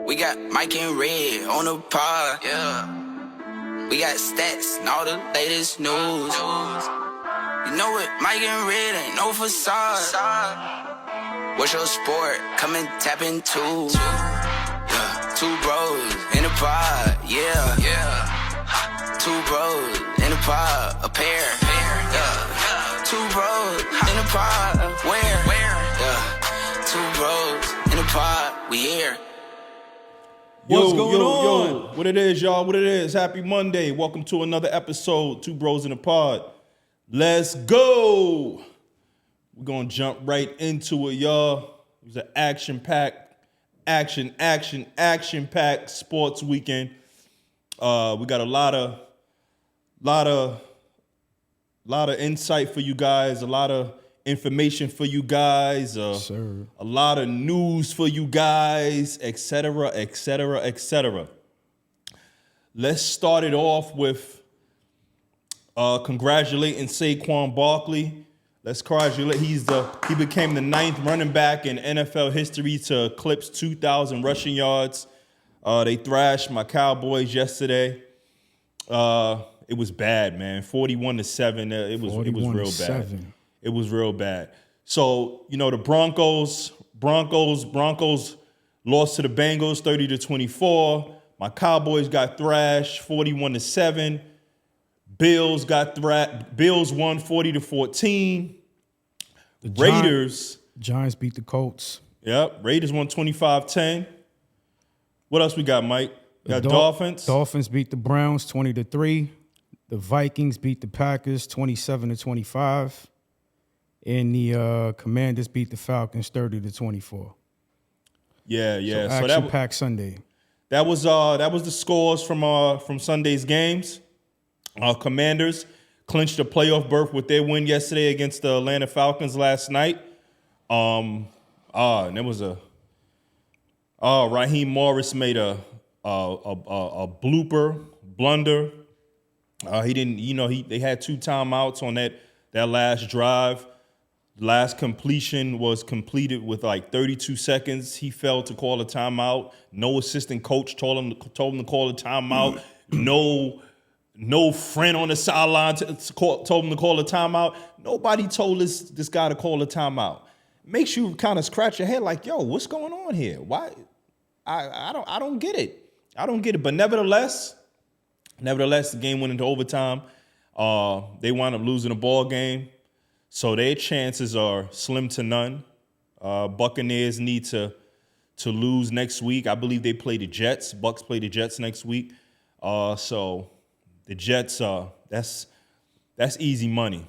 We got Mike and Red on the pod, yeah. We got stats and all the latest news. You know what, Mike and Red ain't no facade. What's your sport? Come and tap into. Yeah. 2 bros in the pod, yeah. 2 bros in the pod, a pair, yeah. 2 bros in the pod, where? Yeah. 2 bros in the pod, we here. What's going on? What it is, y'all? What it is? Happy Monday. Welcome to another episode, 2 Bros in a Pod. Let's go. We're going to jump right into it, y'all. It was an action-packed sports weekend. We got a lot of insight for you guys, a lot of information for you guys, a lot of news for you guys, etc. Let's start it off with congratulating Saquon Barkley. Let's congratulate. He became the 9th running back in NFL history to eclipse 2,000 rushing yards. They thrashed my Cowboys yesterday. It was bad, man. 41-7. It was real bad. It was real bad. So, you know, the Broncos lost to the Bengals 30-24. My Cowboys got thrashed 41-7. Bills won 40-14. Raiders. Giants beat the Colts. Yep. Raiders won 25-10. What else we got, Mike? We got Dolphins. Dolphins beat the Browns 20-3. The Vikings beat the Packers 27-25. And the Commanders beat the Falcons 30-24. Yeah. So action-packed Sunday. That was the scores from Sunday's games. Commanders clinched a playoff berth with their win yesterday against the Atlanta Falcons last night. And there was Raheem Morris made a blunder. He didn't, they had 2 timeouts on that last drive. Last completion was completed with like 32 seconds. He failed to call a timeout. No assistant coach told him to call a timeout. No friend on the sideline told him to call a timeout. Nobody told this guy to call a timeout. Makes you kind of scratch your head like, yo, what's going on here? Why? I don't get it. I don't get it. But nevertheless, the game went into overtime. They wound up losing the ball game. So their chances are slim to none. Buccaneers need to lose next week. I believe they play the Jets. Bucs play the Jets next week. So the Jets, that's easy money.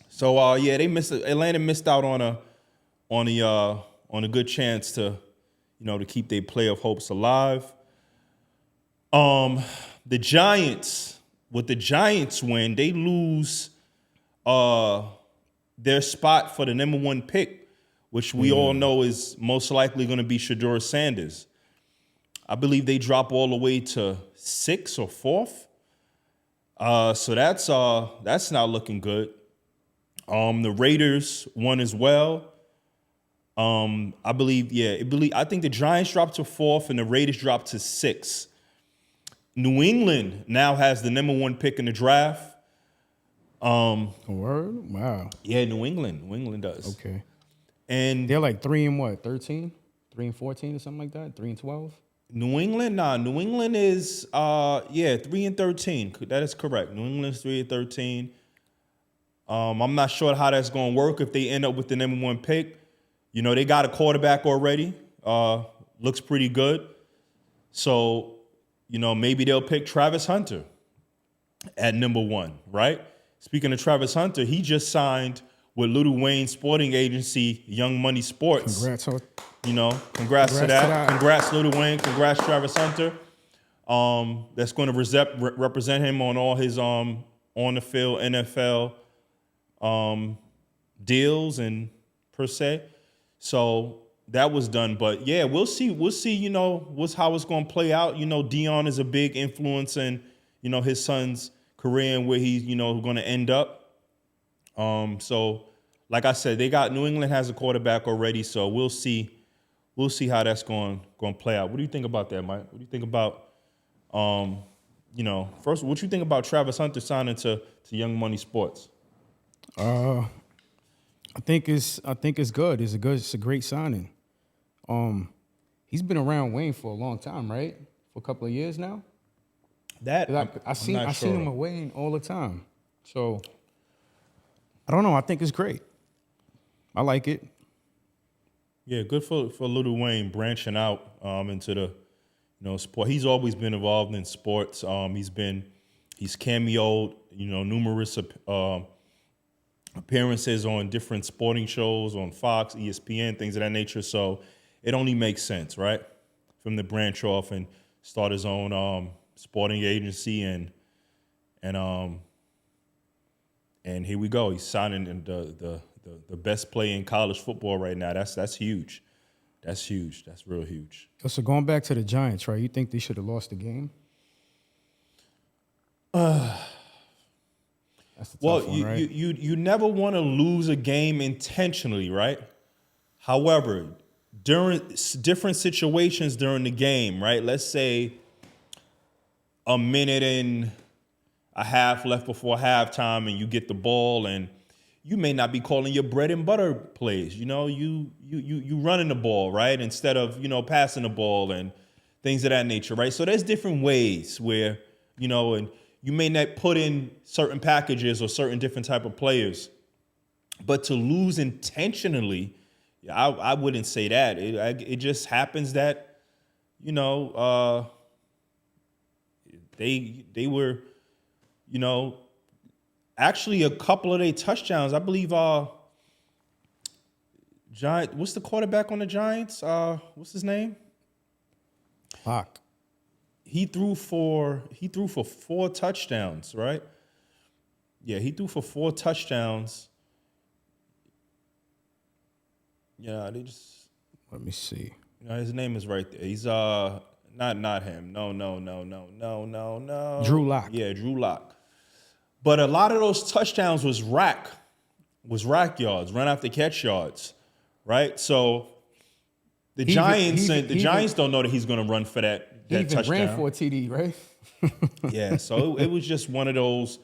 So Atlanta missed out on a good chance to keep their playoff hopes alive. The Giants, with the Giants win, they lose their spot for the number 1 pick, which we all know is most likely going to be Shedeur Sanders. I believe they drop all the way to 6th or 4th. So that's not looking good. The Raiders won as well. I think the Giants dropped to 4th and the Raiders dropped to 6th. New England now has the number 1 pick in the draft. Word? Wow. Yeah, New England does. Okay. And they're like 3-13? 3-14 or something like that? 3-12? New England is 3-13. That is correct. New England's 3-13. I'm not sure how that's going to work if they end up with the number 1 pick. You know, they got a quarterback already. Looks pretty good. So, maybe they'll pick Travis Hunter at number 1, right? Speaking of Travis Hunter, he just signed with Lil Wayne's sporting agency, Young Money Sports. Congrats to that. Congrats, Lil Wayne. Congrats, Travis Hunter. That's going to represent him on all his on the field NFL deals and per se. So that was done. But yeah, we'll see. How it's going to play out. Dion is a big influence in his son's career and where he's going to end up. So like I said, New England has a quarterback already, so we'll see we'll see how that's going to play out. What do you think about that, Mike? What do you think about, first, what you think about Travis Hunter signing to Young Money Sports? I think it's good. It's a great signing. He's been around Wayne for a long time, right? For a couple of years now. I seen him at Wayne all the time. So I don't know. I think it's great. I like it. Yeah, good for Lil Wayne branching out into the sport. He's always been involved in sports. He's cameoed numerous appearances on different sporting shows on Fox, ESPN, things of that nature. So it only makes sense, right, for him to branch off and start his own sporting agency and here we go. He's signing the best player in college football right now. That's huge. That's huge. That's real huge. So going back to the Giants, right? You think they should have lost the game? That's the tough one, right? you never want to lose a game intentionally, right? However, during different situations during the game, right? Let's say a minute and a half left before halftime, and you get the ball, and you may not be calling your bread and butter plays. You running the ball, right, instead of passing the ball and things of that nature, right? So there's different ways where and you may not put in certain packages or certain different type of players, but to lose intentionally, I wouldn't say that. It just happens that they were actually a couple of their touchdowns. I believe Giant. What's the quarterback on the Giants? What's his name? Lock. He threw for 4 touchdowns, right? Yeah, he threw for 4 touchdowns. Yeah, they just. Let me see. His name is right there. He's not him. No. Drew Lock. Yeah, Drew Lock. But a lot of those touchdowns was rack yards, run after catch yards, right? So the Giants don't know that he's going to run for that touchdown. He even ran for a TD, right? Yeah, so it was just one of those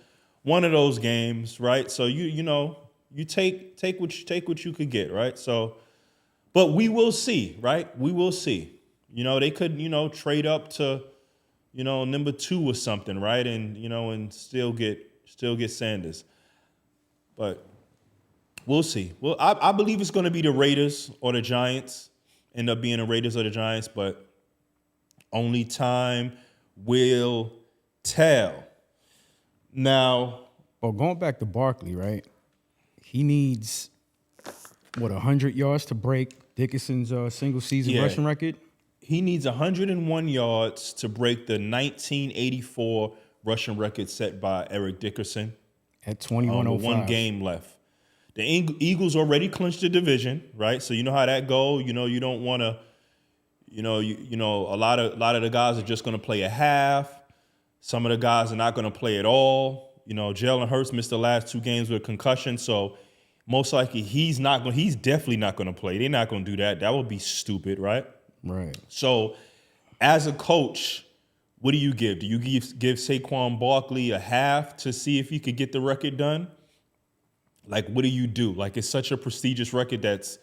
games, right? So you take what you could get, right? So, but we will see, right? We will see. They could trade up to number 2 or something, right? And and still get Sanders. But we'll see. Well, I believe it's going to be the Raiders or the Giants. End up being the Raiders or the Giants, but only time will tell. Now, well, going back to Barkley, right? He needs 100 yards to break Dickerson's single season rushing record. He needs 101 yards to break the 1984 rushing record set by Eric Dickerson. At 21:05. 1 game left. The Eagles already clinched the division, right? So you know how that go. You don't want to, a lot of the guys are just going to play a half. Some of the guys are not going to play at all. Jalen Hurts missed the last 2 games with a concussion, so most likely he's definitely not going to play. They're not going to do that. That would be stupid, right? Right. So as a coach, what do you give? Do you give Saquon Barkley a half to see if he could get the record done? Like, what do you do? Like, it's such a prestigious record that's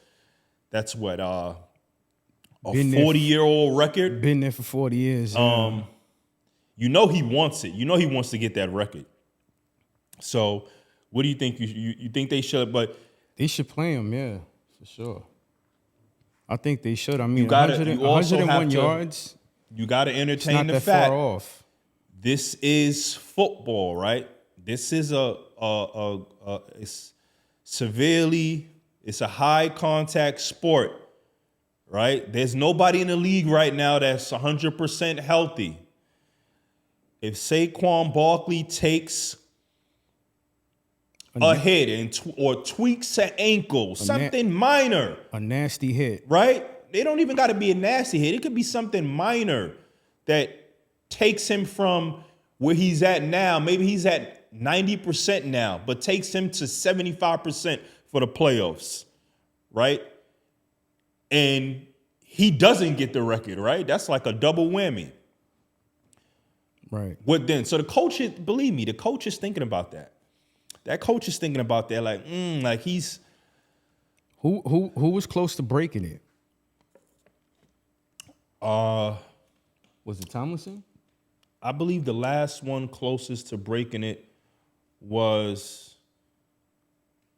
what, a 40-year-old record? Been there for 40 years. He wants it. He wants to get that record. So what do you think? You think they should? But they should play him, yeah, for sure. I think they should. I mean, you 101 yards. You got to entertain the fact. It's not that far off. This is football, right? This is it's a high contact sport, right? There's nobody in the league right now that's 100% healthy. If Saquon Barkley takes a hit or tweaks an ankle, something minor. A nasty hit. Right? They don't even got to be a nasty hit. It could be something minor that takes him from where he's at now. Maybe he's at 90% now, but takes him to 75% for the playoffs, right? And he doesn't get the record, right? That's like a double whammy. Right. What then? So the coach, believe me, the coach is thinking about that. That coach is thinking about that, like he's Who was close to breaking it? Was it Tomlinson? I believe the last one closest to breaking it was,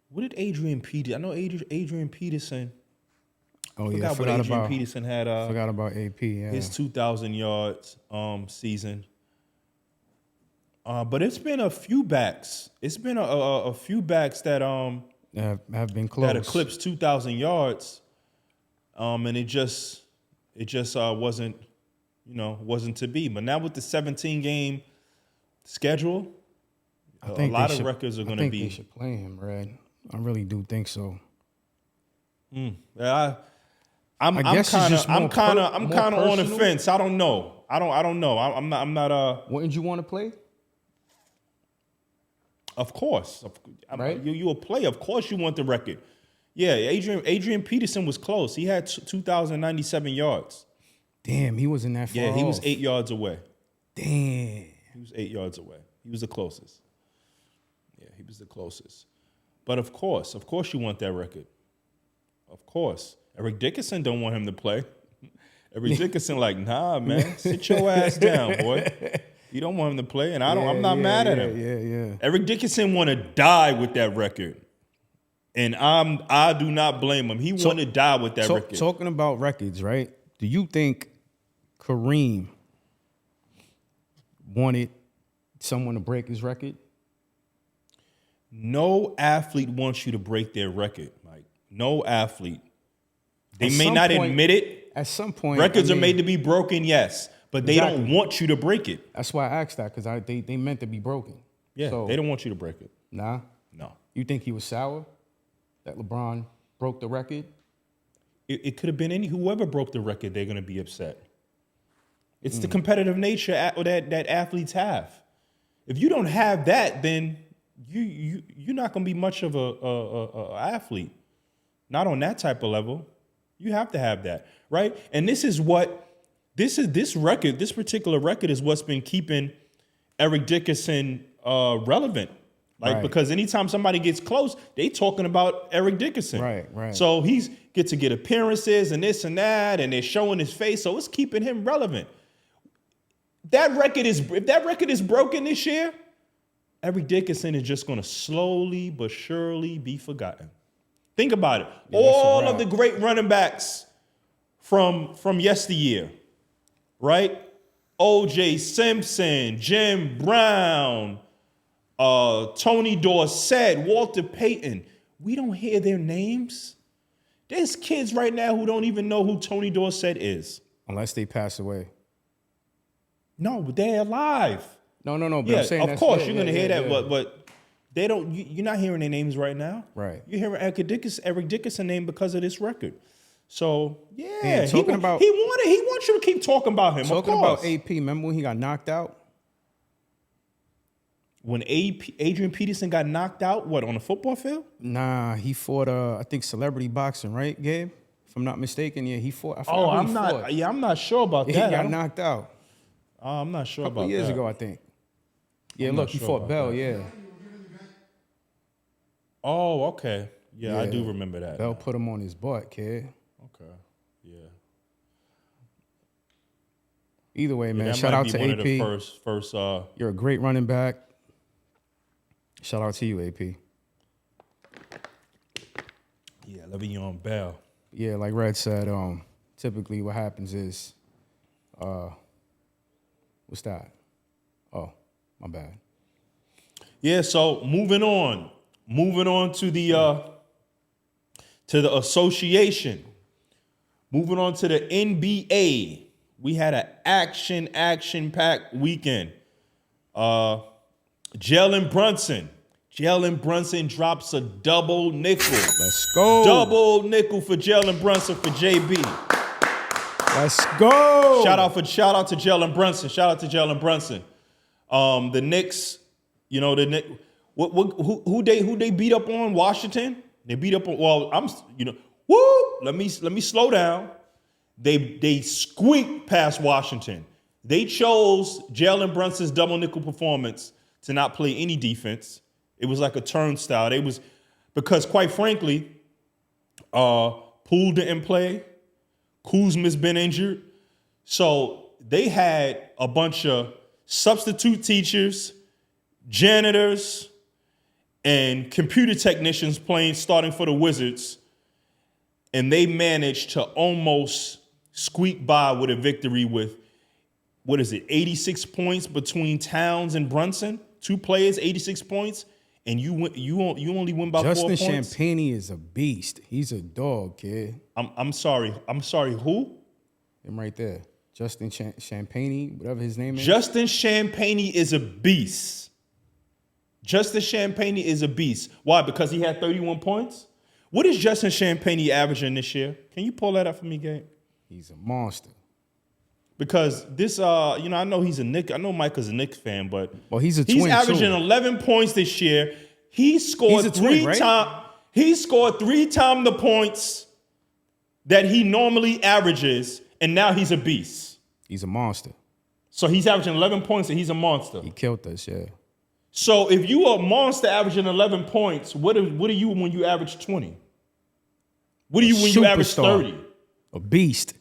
what did Adrian Peterson? I know Adrian Peterson. Oh I yeah, forgot what Adrian Peterson had. Forgot about AP. Yeah, his 2,000 yards season. But it's been a few backs. It's been a few backs that have been close. that eclipsed 2,000 yards, and it just wasn't to be. But now with the 17 game schedule, a lot of records are going to be. I think they should play him, Red. I really do think so. Yeah, I'm kind of on the fence. I don't know. I'm not. Wouldn't you want to play? Of course, right? You a player. Of course, you want the record. Yeah, Adrian Peterson was close. He had 2,097 yards. Damn, he wasn't that far. Yeah, he off. was 8 yards away. Damn, he was 8 yards away. He was the closest. Yeah, he was the closest. But of course, you want that record. Of course, Eric Dickerson don't want him to play. Eric Dickerson like, nah, man, sit your ass down, boy. You don't want him to play, and I'm not mad at him. Yeah. Eric Dickerson want to die with that record, and I do not blame him. He want to die with that record. Talking about records, right? Do you think Kareem wanted someone to break his record? No athlete wants you to break their record. Like, no athlete. They may not admit it. At some point, records are made to be broken, yes. But they don't want you to break it. That's why I asked that, because they meant to be broken. Yeah, so, they don't want you to break it. Nah? No. You think he was sour that LeBron broke the record? It could have been whoever broke the record, they're going to be upset. It's the competitive nature that athletes have. If you don't have that, then you're not going to be much of a athlete. Not on that type of level. You have to have that, right? And this particular record is what's been keeping Eric Dickerson relevant. Because anytime somebody gets close, they talking about Eric Dickerson. Right. So he's get to get appearances and this and that, and they're showing his face. So it's keeping him relevant. If that record is broken this year, Eric Dickerson is just going to slowly but surely be forgotten. Think about it. Yeah, all of the great running backs from yesteryear, right? O.J. Simpson, Jim Brown, Tony Dorsett, Walter Payton. We don't hear their names. There's kids right now who don't even know who Tony Dorsett is. Unless they pass away. No, but they're alive. No. But yeah, I'm saying of course you're gonna hear that, but they don't. You're not hearing their names right now. Right. You're hearing Eric Dickerson name because of this record. So yeah, he wants you to keep talking about him. Talking about AP, remember when he got knocked out? When Adrian Peterson got knocked out, on the football field? Nah, he fought I think celebrity boxing, right, Gabe? If I'm not mistaken, yeah, he fought. I'm not sure about that. He got knocked out. I'm not sure about that. A couple years ago, I think. Yeah, look, he fought Bell, yeah. Oh, okay. Yeah, I do remember that. Bell put him on his butt, kid. Okay, yeah. Either way, man, shout out to AP. One of the first. You're a great running back. Shout out to you, AP. Yeah, Le'Veon Bell. Yeah, like Red said, typically what happens is, what's that? Oh, my bad. Yeah, so moving on to the association. Moving on to the NBA. We had an action-packed weekend. Jalen Brunson drops a double nickel. Let's go. Double nickel for Jalen Brunson for JB. Let's go. Shout out to Jalen Brunson. The Knicks, who they beat up on? Washington. They beat up on. Let me slow down. They squeaked past Washington. They chose Jalen Brunson's double nickel performance to not play any defense. It was like a turnstile. Because quite frankly, Poole didn't play. Kuzma's been injured. So they had a bunch of substitute teachers, janitors, and computer technicians starting for the Wizards. And they managed to almost squeak by with a victory with, 86 points between Towns and Brunson? 2 players, 86 points. And you only win by 4 points? Justin Champagnie is a beast. He's a dog, kid. I'm sorry, who? Him right there. Justin Champagnie, whatever his name is. Justin Champagnie is a beast. Justin Champagnie is a beast. Why? Because he had 31 points? What is Justin Champagnie averaging this year? Can you pull that up for me, Gabe? He's a monster. Because this, I know he's a Knicks. I know Micah's a Knicks fan, but he's he's averaging 11 points this year. He scored three times. He scored 3 times the points that he normally averages, and now he's a beast. He's a monster. So he's averaging 11 points, and he's a monster. He killed us, yeah. So if you are a monster averaging 11 points, what are you when you average 20? What are you when you average 30? A beast.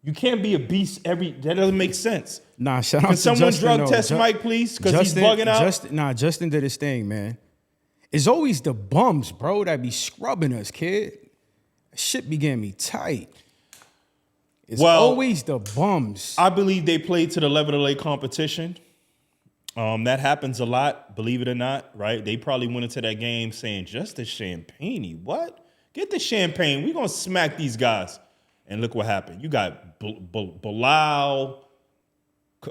You can't be a beast that doesn't make sense. Nah, shout out Can to someone Justin. drug test Mike, please? Because he's bugging out. Justin did his thing, man. It's always the bums, bro, that be scrubbing us, kid. Shit be getting me tight. It's always the bums. I believe they played to the level of their competition. That happens a lot, believe it or not, right? They probably went into that game saying, just the Champagne, what? Get the champagne. We're going to smack these guys. And look what happened. You got Bilal.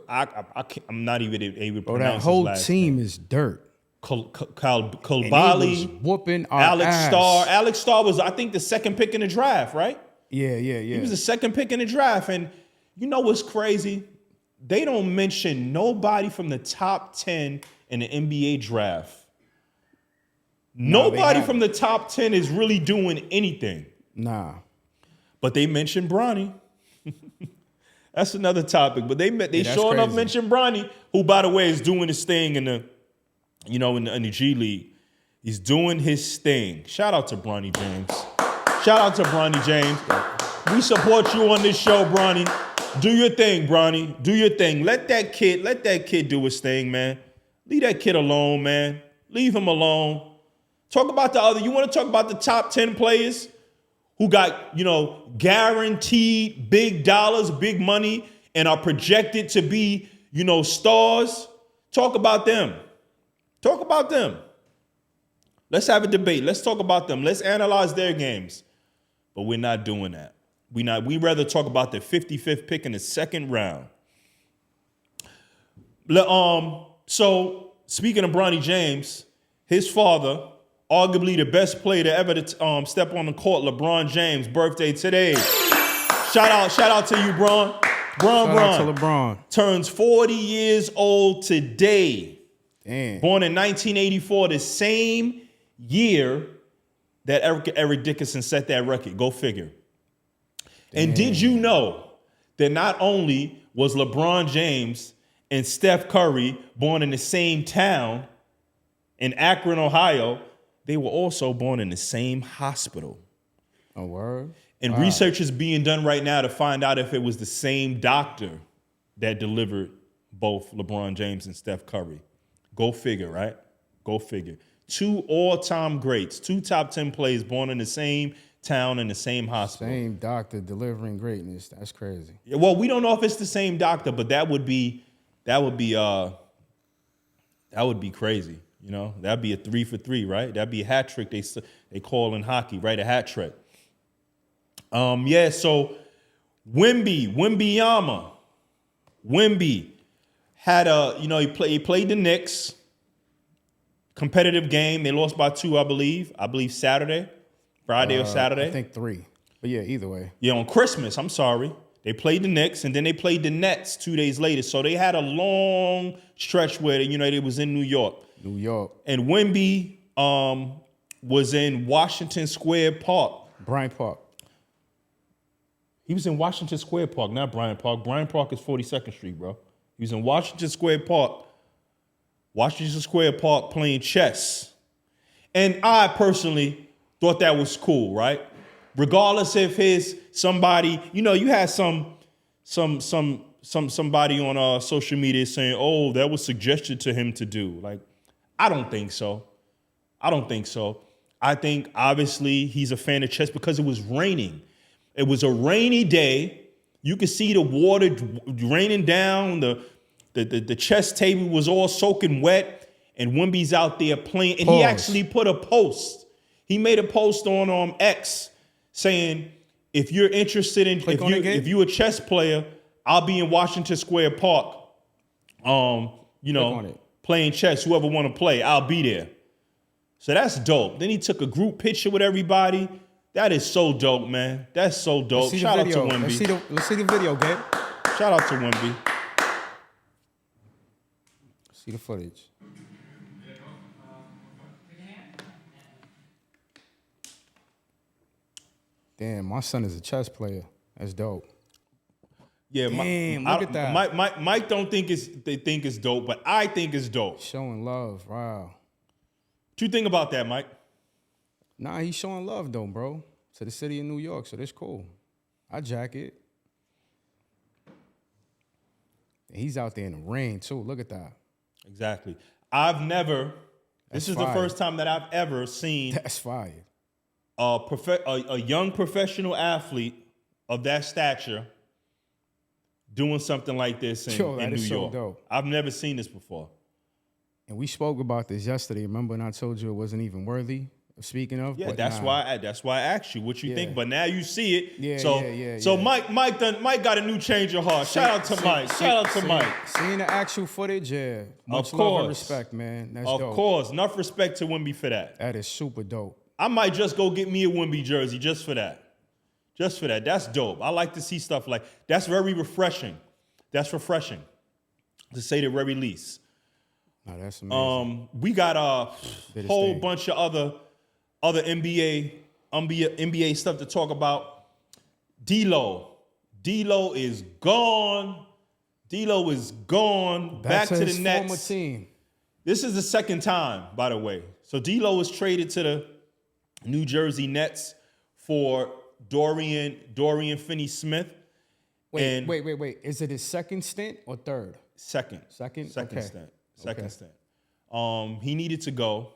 I'm not even able to pronounce his last name. That whole team is dirt. Kulbali. Whooping our Alex ass. Starr. Alex Starr was, I think, the second pick in the draft, right? Yeah. He was the second pick in the draft. And you know what's crazy? They don't mention nobody from the top 10 in the NBA draft. Nobody from the top 10 is really doing anything. Nah. But they mentioned Bronny. That's another topic. But they sure enough mentioned Bronny, who, by the way, is doing his thing in the G League. He's doing his thing. Shout out to Bronny James. We support you on this show, Bronny. Do your thing, Bronny. Do your thing. Let that kid do his thing, man. Leave that kid alone, man. Leave him alone. You want to talk about the top 10 players who got, guaranteed big dollars, big money, and are projected to be, stars? Talk about them. Let's have a debate. Let's talk about them. Let's analyze their games. But we're not doing that. We'd rather talk about the 55th pick in the second round. So, speaking of Bronny James, his father, arguably the best player to ever step on the court, LeBron James, birthday today. Shout out to you, Bron. Shout out to LeBron. Turns 40 years old today. Damn. Born in 1984, the same year that Eric Dickerson set that record. Go figure. Damn. And did you know that not only was LeBron James and Steph Curry born in the same town in Akron, Ohio, they were also born in the same hospital. Oh, word? And research is being done right now to find out if it was the same doctor that delivered both LeBron James and Steph Curry. Go figure, right? Go figure. 2 all-time greats, 2 top 10 players born in the same town in the same hospital. Same doctor delivering greatness. That's crazy. Yeah, well, we don't know if it's the same doctor, but that would be crazy. That'd be a 3 for 3, right? That'd be a hat trick. They call in hockey, right? A hat trick. So Wembanyama had he played the Knicks. Competitive game. They lost by 2, I believe. Friday or Saturday. I think 3. But yeah, either way. Yeah, on Christmas. I'm sorry. They played the Knicks, and then they played the Nets 2 days later. So they had a long stretch where they was in New York. And Wemby was in Washington Square Park. Bryant Park. He was in Washington Square Park, not Bryant Park. Bryant Park is 42nd Street, bro. He was in Washington Square Park. Washington Square Park playing chess. And I personally thought that was cool, right? Regardless if somebody, you had somebody on social media saying, oh, that was suggested to him to do. Like, I don't think so. I think obviously he's a fan of chess because it was raining. It was a rainy day. You could see the water raining down. The chess table was all soaking wet, and Wemby's out there playing. And he actually put a post. He made a post on X saying, if you're interested in, if you're a chess player, I'll be in Washington Square Park, playing chess. Whoever want to play, I'll be there. So that's dope. Then he took a group picture with everybody. That is so dope, man. That's so dope. Shout out to Wemby. Let's see the video, Gabe. Shout out to Wemby. See the footage. Damn, my son is a chess player. That's dope. Yeah, look at that. Mike don't think they think it's dope, but I think it's dope. Showing love. Wow. What you think about that, Mike? Nah, he's showing love though, bro. To the city of New York, so that's cool. I jack it. He's out there in the rain too. Look at that. Exactly. This is the first time that I've ever seen. That's fire. A young professional athlete of that stature doing something like this in New York. Dope. I've never seen this before. And we spoke about this yesterday. Remember when I told you it wasn't even worthy of speaking of? Yeah, but that's why I asked you what you think. But now you see it. Yeah. So Mike got a new change of heart. Shout out to Mike. Seeing the actual footage, yeah. Much love and respect, man. That's dope. Of course. Enough respect to Wemby for that. That is super dope. I might just go get me a Wemby jersey just for that. That's dope. I like to see stuff like that's very refreshing. That's refreshing, to say the very least. Oh, that's amazing. We got a whole bunch of other NBA stuff to talk about. D-Lo is gone. D-Lo is gone. Back to the Nets. Former team. This is the second time, by the way. So D-Lo was traded to the New Jersey Nets for Dorian Finney-Smith. Wait. Is it his second stint or third? Second okay. stint. Second stint. He needed to go.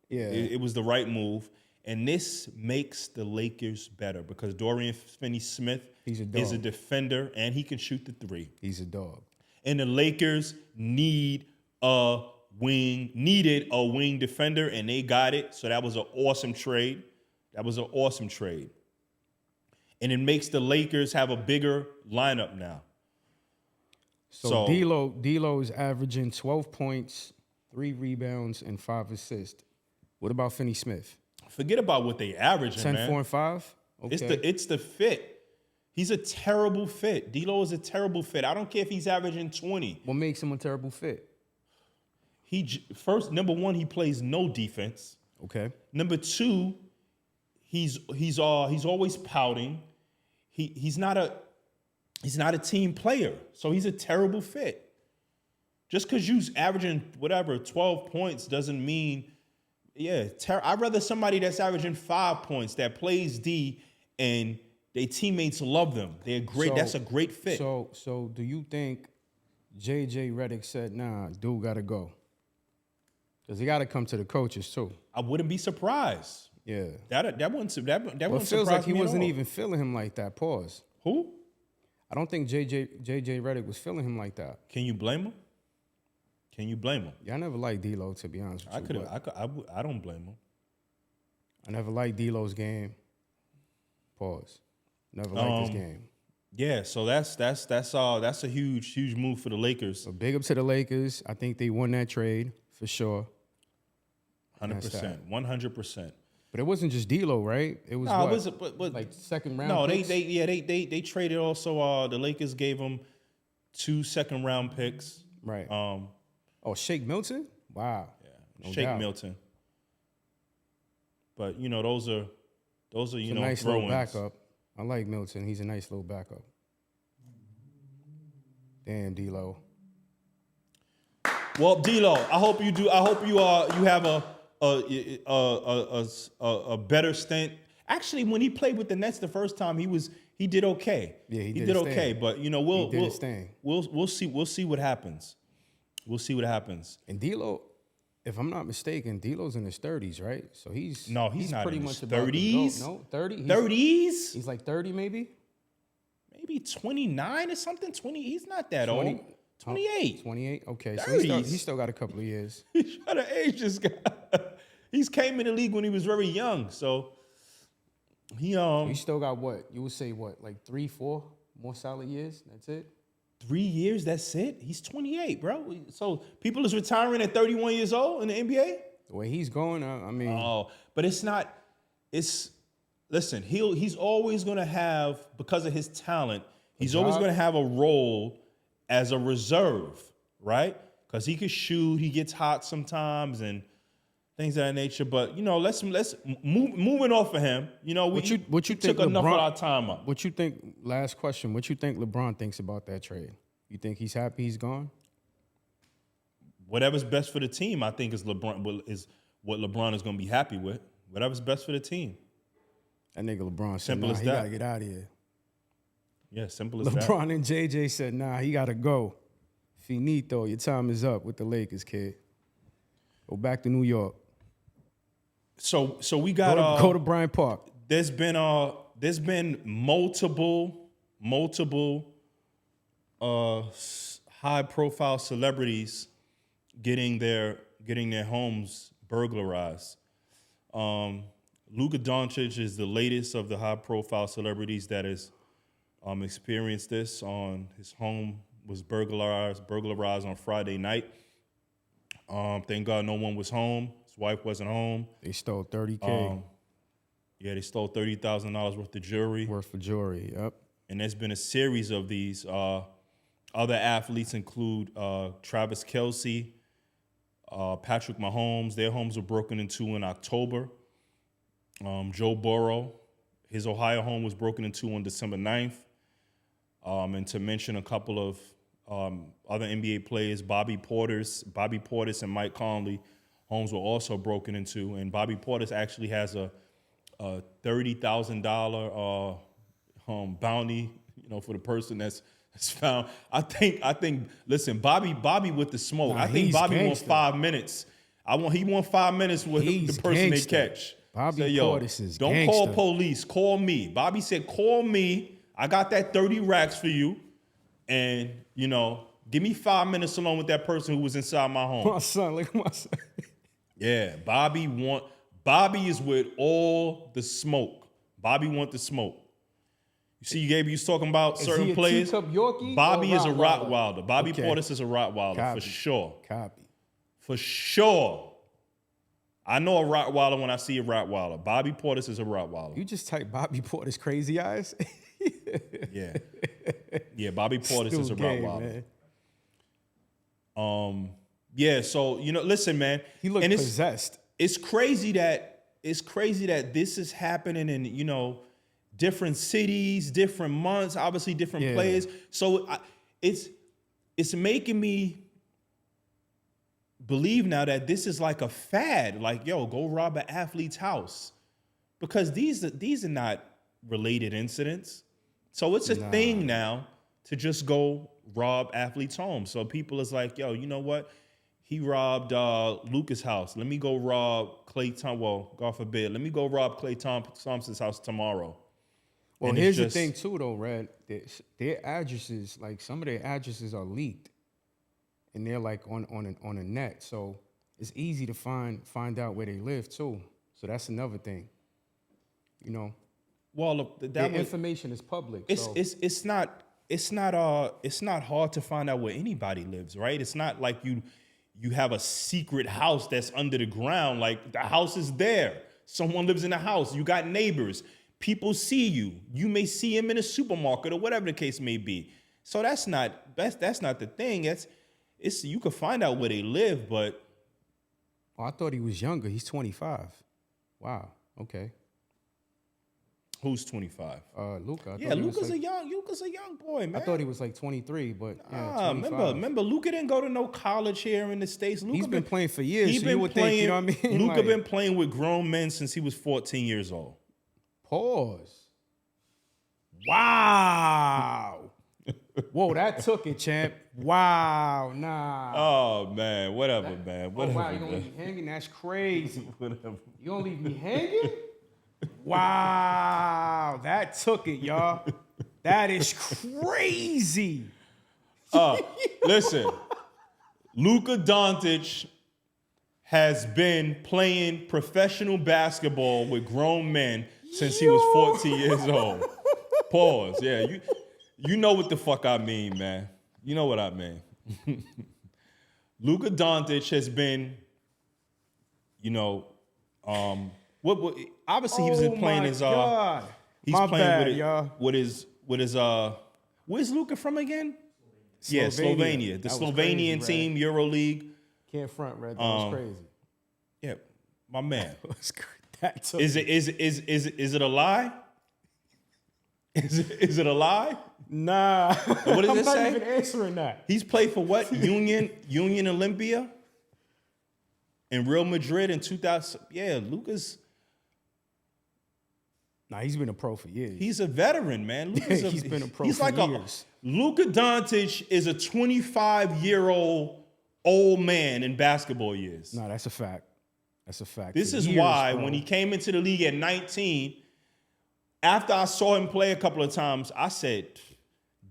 Yeah. It was the right move. And this makes the Lakers better because Dorian Finney-Smith is a defender and he can shoot the three. He's a dog. And the Lakers needed a wing defender, and they got it. So that was an awesome trade. And it makes the Lakers have a bigger lineup now. So D-Lo is averaging 12 points, 3 rebounds, and 5 assists. What about Finney-Smith? Forget about what they averaging, 10, man. 4, and 5? Okay. It's the fit. He's a terrible fit. D-Lo is a terrible fit. I don't care if he's averaging 20. What makes him a terrible fit? Number one, he plays no defense. Okay. Number two, he's always pouting. He's not a team player, so he's a terrible fit. Just because you're averaging 12 points doesn't mean, I'd rather somebody that's averaging 5 points that plays D and their teammates love them. They're great. That's a great fit. So do you think JJ Redick said, nah, dude got to go? Because he got to come to the coaches too. I wouldn't be surprised. Yeah. That wouldn't surprise me. It feels like he wasn't even feeling him like that. Pause. Who? I don't think JJ Redick was feeling him like that. Can you blame him? Yeah, I never liked D-Lo, to be honest with you. I don't blame him. I never liked D-Lo's game. Pause. Never liked his game. Yeah, so that's a huge move for the Lakers. So big up to the Lakers. I think they won that trade for sure. 100%. But it wasn't just D-Lo, right? It was like second round. No, picks? they traded also. The Lakers gave them 2 second round picks. Right. Shake Milton? Wow. Yeah, no Shake Milton. But those are nice little backup. I like Milton. He's a nice little backup. Damn, D-Lo. Well, D-Lo, I hope you do. I hope you have a better stint. Actually, when he played with the Nets the first time, he did okay. Yeah, he did his okay. thing. But we'll see what happens. We'll see what happens. And D-Lo, if I'm not mistaken, D-Lo's in his 30s, right? So he's not pretty in much his about to 30s. go. No, 30. 30s? He's like 30 maybe. Maybe 29 or something. 20. He's not that 20, old. 28. 28. Okay, so 30s. he still got a couple of years. He's trying to age this guy. He's came in the league when he was very young, so he He still got what? You would say what? Like 3-4 more solid years? That's it? 3 years. That's it. He's 28, bro. So people is retiring at 31 years old in the NBA. The way he's going, I mean. Oh, but it's not. Listen. He's always gonna have, because of his talent. He's always gonna have a role as a reserve, right? Because he can shoot. He gets hot sometimes and things of that nature. But let's moving off of him. What you think took enough LeBron, of our time up. What you think? Last question. What you think LeBron thinks about that trade? You think he's happy he's gone? Whatever's best for the team, I think is what LeBron is going to be happy with. Whatever's best for the team. That nigga LeBron said, Simple nah, as he that. got to get out of here. Yeah, simple as that. LeBron and JJ said, nah, he got to go. Finito, your time is up with the Lakers, kid. Go back to New York. So we got Go to Bryant Park. There's been multiple high profile celebrities getting their homes burglarized. Luka Doncic is the latest of the high profile celebrities that has experienced this. On his home was burglarized on Friday night. Thank God no one was home. His wife wasn't home. They stole $30K. Yeah, they stole $30,000 worth of jewelry. Worth of jewelry, yep. And there's been a series of these. Other athletes include Travis Kelce, Patrick Mahomes. Their homes were broken into in October. Joe Burrow, his Ohio home was broken into on December 9th. And to mention a couple of other NBA players, Bobby Portis and Mike Conley, homes were also broken into. And Bobby Portis actually has a $30,000 bounty, for the person that's found. I think. Listen, Bobby with the smoke. Nah, I think Bobby gangster. won 5 minutes. He won 5 minutes with He's the person gangster. they catch. Bobby Say, Portis is don't gangster. call police. Call me. Bobby said, call me. I got that 30 racks for you, and give me 5 minutes alone with that person who was inside my home. My son, look at my son. Yeah, Bobby is with all the smoke. Bobby want the smoke. You see, Gabe, you was talking about certain he a players. teacup Yorkie Bobby or is a Rottweiler? Rottweiler. Bobby Okay. Portis is a Rottweiler Copy. for sure. Copy. For sure. I know a Rottweiler when I see a Rottweiler. Bobby Portis is a Rottweiler. You just type Bobby Portis crazy eyes. Yeah. Yeah, Bobby Portis is a Rottweiler. Man. Yeah, so listen, man. He looked and possessed. It's crazy that this is happening in different cities, different months, obviously different Yeah. players. So it's making me believe now that this is like a fad. Like, yo, go rob an athlete's house, because these are not related incidents. So it's a thing now to just go rob athletes' homes. So people is like, yo, you know what? He robbed Luka's house. Let me go rob Klay Thompson. Well, God forbid. Let me go rob Klay Thompson's house tomorrow. Well, And here's it's the thing too, though, Red. Their addresses, like some of their addresses, are leaked, and they're like on a net. So it's easy to find out where they live too. So that's another thing. Well, look, Their information is public. So. it's not hard to find out where anybody lives, right? It's not like you have a secret house that's under the ground. Like, the house is there. Someone lives in the house. You got neighbors. People see you. You may see him in a supermarket or whatever the case may be. So that's not the thing. It's you can find out where they live, but Oh, I thought he was younger. He's 25. Wow. Okay. Who's 25? Luka. Yeah, Luka's a young boy, man. I thought he was like 23, but yeah, 25. Remember, Luka didn't go to no college here in the States. He's been playing for years. He's So been you would playing. think, you know what I mean? Luka been playing with grown men since he was 14 years old. Pause. Wow. Whoa, that took it, champ. Wow, nah. Oh man, whatever, man. Whatever. Wow, you gonna leave me hanging? That's crazy. Whatever. You gonna leave me hanging? Wow, that took it, y'all. That is crazy. Listen, Luka Doncic has been playing professional basketball with grown men since he was 14 years old. Pause. Yeah, you know what the fuck I mean, man. You know what I mean. Luka Doncic has been, what obviously he was playing his God. he's My playing bad, with it, y'all. with his where's Luka from again? Yeah, Slovenia. The That was Slovenian crazy, team, EuroLeague. Can't front, Red. That was crazy. Yeah, my man. That took Is it a lie? Is it a lie? Nah. What does I'm it not say? even answering that. He's played for what? Union Olympia in Real Madrid in 2000. Yeah, Luka's. Nah, he's been a pro for years. He's a veteran, man. He's been a pro for years. Luka Doncic is a 25-year-old old man in basketball years. No, that's a fact. That's a fact. This For is years, why bro. when he came into the league at 19, after I saw him play a couple of times, I said,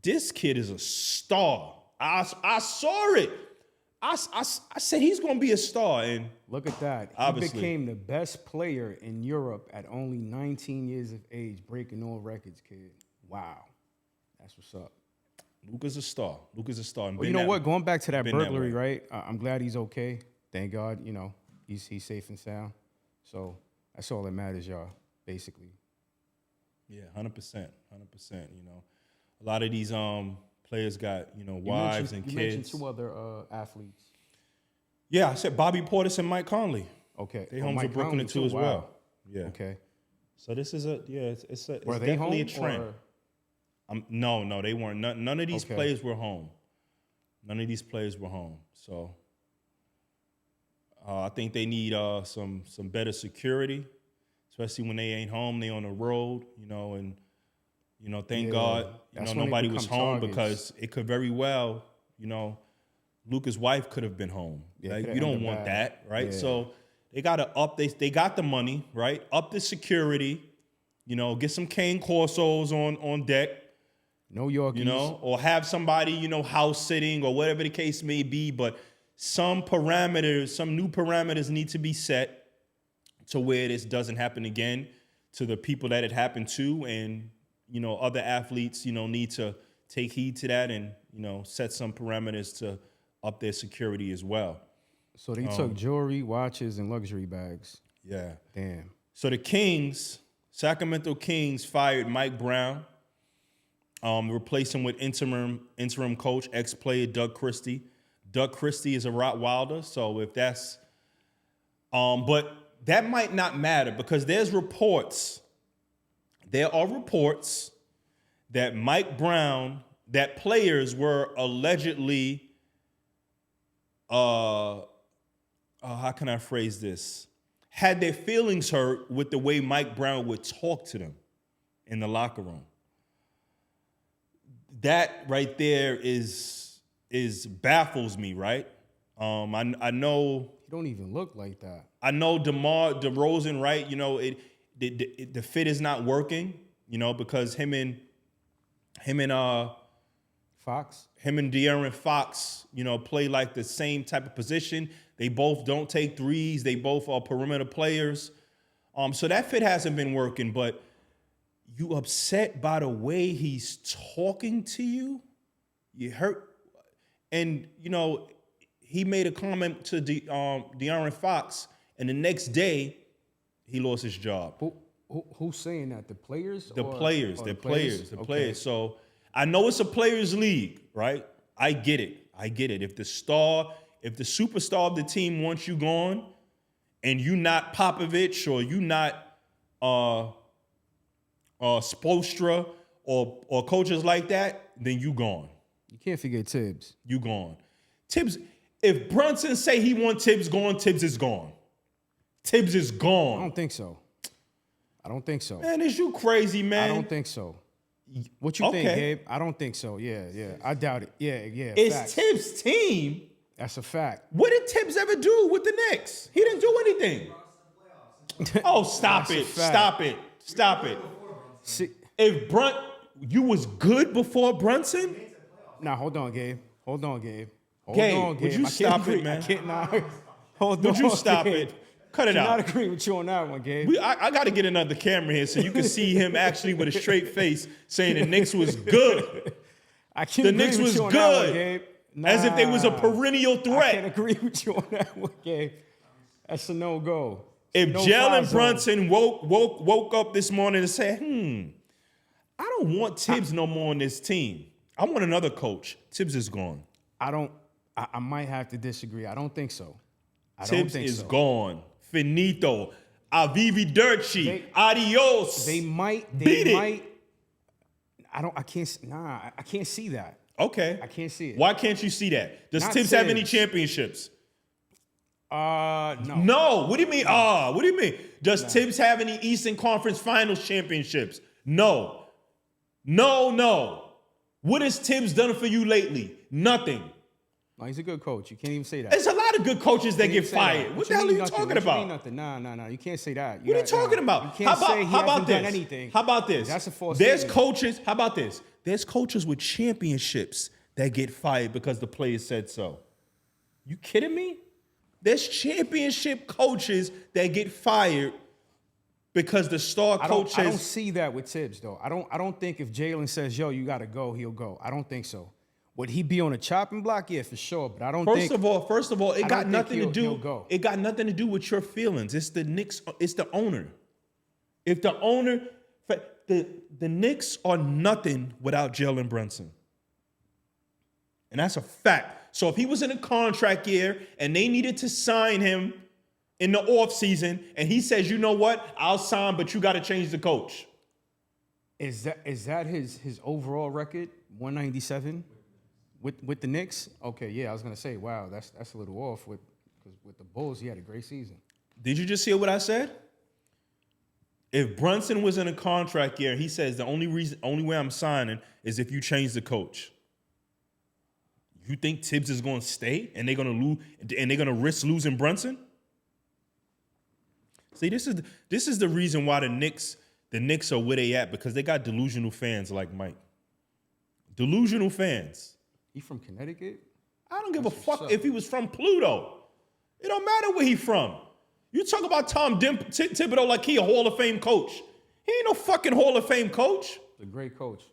this kid is a star. I saw it. I said he's going to be a star. And Look at that. He Obviously. became the best player in Europe at only 19 years of age, breaking all records, kid. Wow. That's what's up. Luka's a star. Luka's a star. And Well, been you know that- what? Going back to that been that burglary, way. right? I'm glad he's okay. Thank God, he's safe and sound. So that's all that matters, y'all, basically. Yeah, 100%. A lot of these players got, wives and You kids. mentioned two other athletes. Yeah, I said Bobby Portis and Mike Conley. Okay. They homes Mike are Brooklyn Conley, too as Wow. well. Yeah. Okay. So this is it's Were they definitely home a trend. or- No, they weren't. None of these Okay. players were home. None of these players were home. So I think they need some better security, especially when they ain't home. They on the road, and thank Yeah, God, that's when they nobody was become home targets. because it could very well, Luka's wife could have been home. Yeah, Like, coulda you don't ended want bad. that, right? Yeah. So they got to up. They got the money, right? Up the security. Get some cane corsos on deck. No Yorkies. Or have somebody, house sitting or whatever the case may be. But some new parameters need to be set to where this doesn't happen again to the people that it happened to. And, other athletes, need to take heed to that and, set some parameters to up their security as well. So they took jewelry, watches, and luxury bags. Yeah. Damn. So the Sacramento Kings fired Mike Brown, replaced him with interim coach, ex-player Doug Christie. Doug Christie is a Rottweiler, so if that's, but that might not matter because there are reports that Mike Brown, that players were allegedly, how can I phrase this? Had their feelings hurt with the way Mike Brown would talk to them in the locker room. That right there is baffles me, right? I know He don't even look like that. I know DeMar DeRozan, right? The fit is not working, because him and Fox? De'Aaron Fox, play like the same type of position. They both don't take threes. They both are perimeter players. So that fit hasn't been working, but you upset by the way he's talking to you? You hurt. And, he made a comment to De'Aaron Fox, and the next day, he lost his job. Who's saying that? The players? The players. Okay. Players. So I know it's a players' league, right? I get it. If the superstar of the team wants you gone, and you not Popovich or you not Spoelstra or coaches like that, then you gone. You can't forget Tibbs. You gone. Tibbs, if Brunson say he want Tibbs gone, Tibbs is gone. Tibbs is I gone. don't think so. Man, is you crazy, man? I don't think so. What you think, Gabe? I don't think so. Yeah. I doubt it. Yeah. It's facts. Tibbs' team. That's a fact. What did Tibbs ever do with the Knicks? He didn't do anything. Oh, stop it. See, If you was good before Brunson? now hold on, Gabe. Hold on, Gabe, Gabe. would you stop it, man? I can't now. Hold on. Would you stop Gabe. it? Cut it I out. not agree with you on that one, Gabe. I got to get another camera here so you can see him actually with a straight face saying the Knicks was good. I can't The agree Knicks with was you on that one, good. Gabe. As if they was a Nah. perennial I can't threat. agree with you on that one, Gabe. That's a no-go. If No Jalen fly Brunson woke up this morning and said, I don't want Tibbs no more on this team. I want another coach. Tibbs is gone. I might have to disagree. I don't think so. Tibbs is gone. Finito. Arrivederci. Adios. They might. Beat it. I can't see that. Okay. I can't see it. Why can't you see that? Does Not Tibbs have any Tibbs. championships? No. No. What do you mean? What do you mean? Does Tibbs have any Eastern Conference Finals championships? No. What has Tibbs done for you lately? Nothing. No, he's a good coach. You can't even say that. There's a lot of good coaches that get fired. What the hell are you nothing? talking What you about? mean nothing? No. You can't say that. What are you talking about? You can't say he hasn't done this? anything. How about this? That's a false There's statement. coaches. How about this? There's coaches with championships that get fired because the players said so. You kidding me? There's championship coaches that get fired because the star coach I don't says. see that with Tibbs though. I don't think if Jalen says, "Yo, you got to go," he'll go. I don't think so. Would he be on a chopping block? Yeah, for sure. But I don't think. First of all, it I got don't nothing think to he'll do. go. It got nothing to do with your feelings. It's the Knicks. It's the owner. If the owner, the Knicks are nothing without Jalen Brunson, and that's a fact. So if he was in a contract year and they needed to sign him in the offseason, and he says, "You know what? I'll sign, but you got to change the coach." Is that his overall record? 197 with the Knicks. Okay, yeah, I was gonna say, wow, that's a little off because with the Bulls he had a great season. Did you just hear what I said? If Brunson was in a contract year, he says the only way I'm signing is if you change the coach. You think Tibbs is going to stay and they're going to lose and they're going to risk losing Brunson? See, this is the reason why the Knicks are where they at, because they got delusional fans like Mike. Delusional fans. He from Connecticut? I don't give a fuck if he was from Pluto. It don't matter where he from. You talk about Tom Thibodeau like he a Hall of Fame coach. He ain't no fucking Hall of Fame coach. He's a great coach.